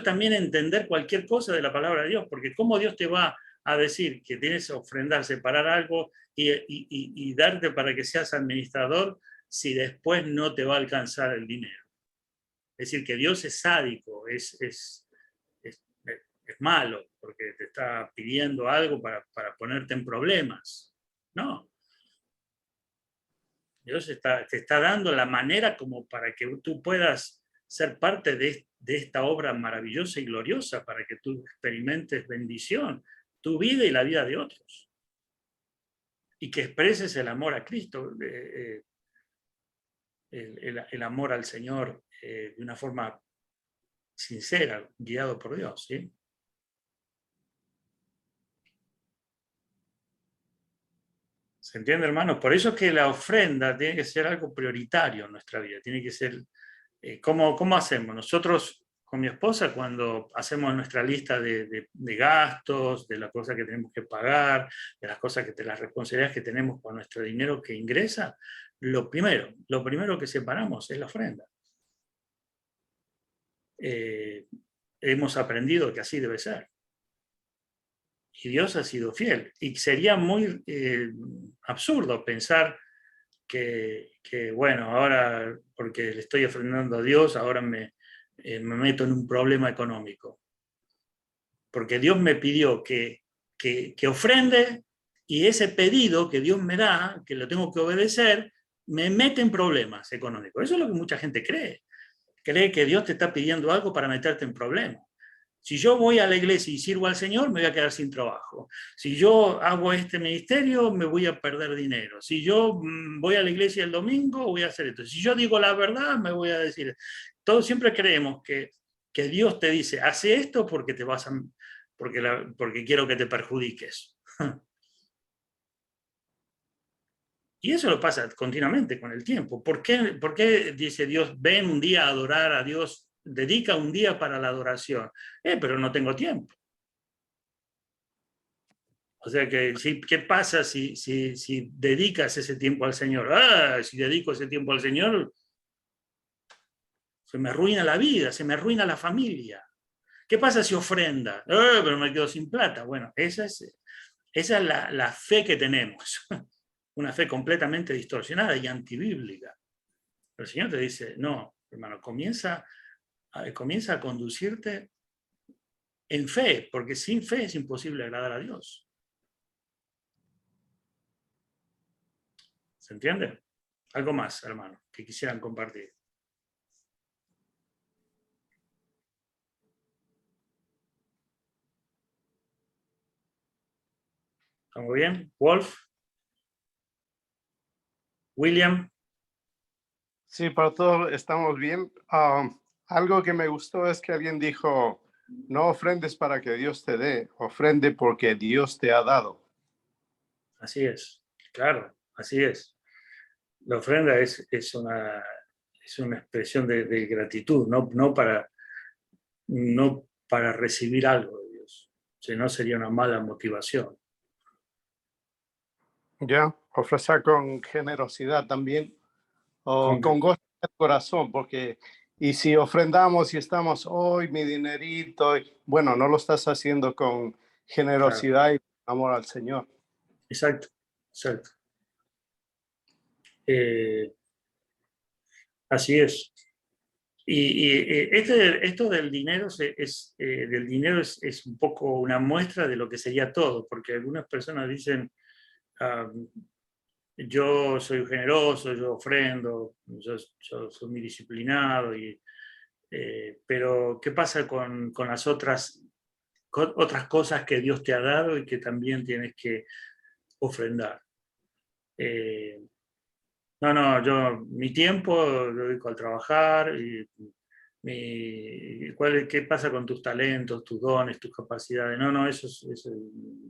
también entender cualquier cosa de la palabra de Dios, porque ¿cómo Dios te va a decir que tienes que ofrendar, separar algo y darte para que seas administrador si después no te va a alcanzar el dinero? Es decir, que Dios es sádico, es malo, porque te está pidiendo algo para ponerte en problemas. No. Dios te está dando la manera como para que tú puedas ser parte de esta obra maravillosa y gloriosa, para que tú experimentes bendición, tu vida y la vida de otros. Y que expreses el amor a Cristo, el amor al Señor de una forma sincera, guiado por Dios, ¿sí? ¿Se entiende, hermanos? Por eso es que la ofrenda tiene que ser algo prioritario en nuestra vida. Tiene que ser, ¿cómo hacemos? Nosotros, con mi esposa, cuando hacemos nuestra lista de gastos, de las cosas que tenemos que pagar, de las cosas de las responsabilidades que tenemos con nuestro dinero que ingresa, lo primero que separamos es la ofrenda. Hemos aprendido que así debe ser. Y Dios ha sido fiel. Y sería muy absurdo pensar que, bueno, ahora porque le estoy ofrendando a Dios, ahora me meto en un problema económico. Porque Dios me pidió que ofrende, y ese pedido que Dios me da, que lo tengo que obedecer, me mete en problemas económicos. Eso es lo que mucha gente cree. Cree que Dios te está pidiendo algo para meterte en problemas. Si yo voy a la iglesia y sirvo al Señor, me voy a quedar sin trabajo. Si yo hago este ministerio, me voy a perder dinero. Si yo voy a la iglesia el domingo, voy a hacer esto. Si yo digo la verdad, me voy a decir. Todos siempre creemos que Dios te dice, hace esto porque te vas a, porque quiero que te perjudiques. Y eso lo pasa continuamente con el tiempo. ¿Por qué dice Dios, ven un día a adorar a Dios? Dedica un día para la adoración. Pero no tengo tiempo. O sea que, ¿qué pasa si dedicas ese tiempo al Señor? Si dedico ese tiempo al Señor, se me arruina la vida, se me arruina la familia. ¿Qué pasa si ofrenda? Pero me quedo sin plata. Bueno, esa es la fe que tenemos. Una fe completamente distorsionada y antibíblica. Pero el Señor te dice, no, hermano, comienza a conducirte en fe, porque sin fe es imposible agradar a Dios. ¿Se entiende? Algo más, hermano, que quisieran compartir. ¿Estamos bien? Wolf. William. Sí, para todos estamos bien. Algo que me gustó es que alguien dijo, no ofrendes para que Dios te dé, ofrende porque Dios te ha dado. Así es, claro, así es. La ofrenda es una expresión de gratitud, no para recibir algo de Dios, sino sería una mala motivación. Ya, ofrecer con generosidad también, o con gozo en el corazón, porque y si ofrendamos y estamos hoy mi dinerito, bueno, no lo estás haciendo con generosidad, claro, y amor al Señor. Exacto. Así es. Y esto del dinero es un poco una muestra de lo que sería todo, porque algunas personas dicen, yo soy generoso, yo ofrendo, yo soy muy disciplinado, pero ¿qué pasa con las otras cosas que Dios te ha dado y que también tienes que ofrendar? Yo mi tiempo lo dedico al trabajar, ¿qué pasa con tus talentos, tus dones, tus capacidades? Eso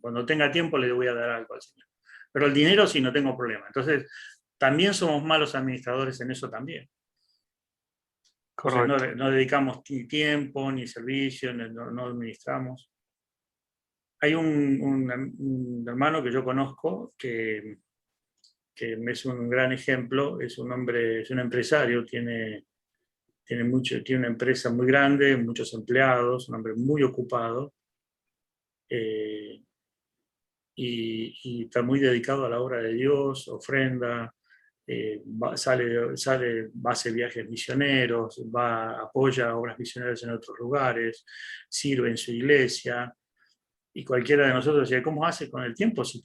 cuando tenga tiempo le voy a dar algo al Señor. Pero el dinero sí, no tengo problema. Entonces, también somos malos administradores en eso también. Correcto. O sea, no dedicamos ni tiempo, ni servicio, no administramos. Hay un hermano que yo conozco que es un gran ejemplo, es un empresario, tiene una empresa muy grande, muchos empleados, un hombre muy ocupado, y está muy dedicado a la obra de Dios, ofrenda, hace viajes misioneros, apoya obras misioneras en otros lugares, sirve en su iglesia. Y cualquiera de nosotros decía, ¿cómo hace con el tiempo si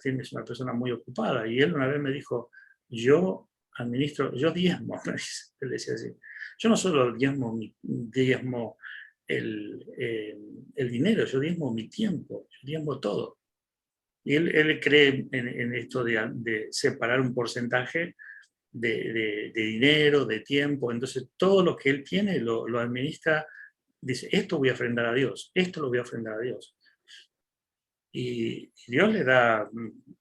tienes una persona muy ocupada? Y él una vez me dijo, yo diezmo, él decía así. Yo no solo diezmo el dinero, yo diezmo mi tiempo, yo diezmo todo. Y él cree en esto de separar un porcentaje de dinero, de tiempo. Entonces todo lo que él tiene lo administra. Dice, esto voy a ofrendar a Dios, esto lo voy a ofrendar a Dios. Y Dios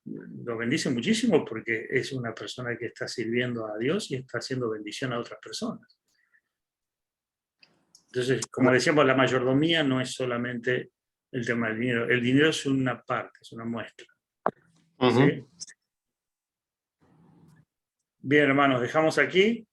lo bendice muchísimo porque es una persona que está sirviendo a Dios y está haciendo bendición a otras personas. Entonces, como decíamos, la mayordomía no es solamente el tema del dinero. El dinero es una parte, es una muestra. ¿Sí? Bien, hermanos, dejamos aquí.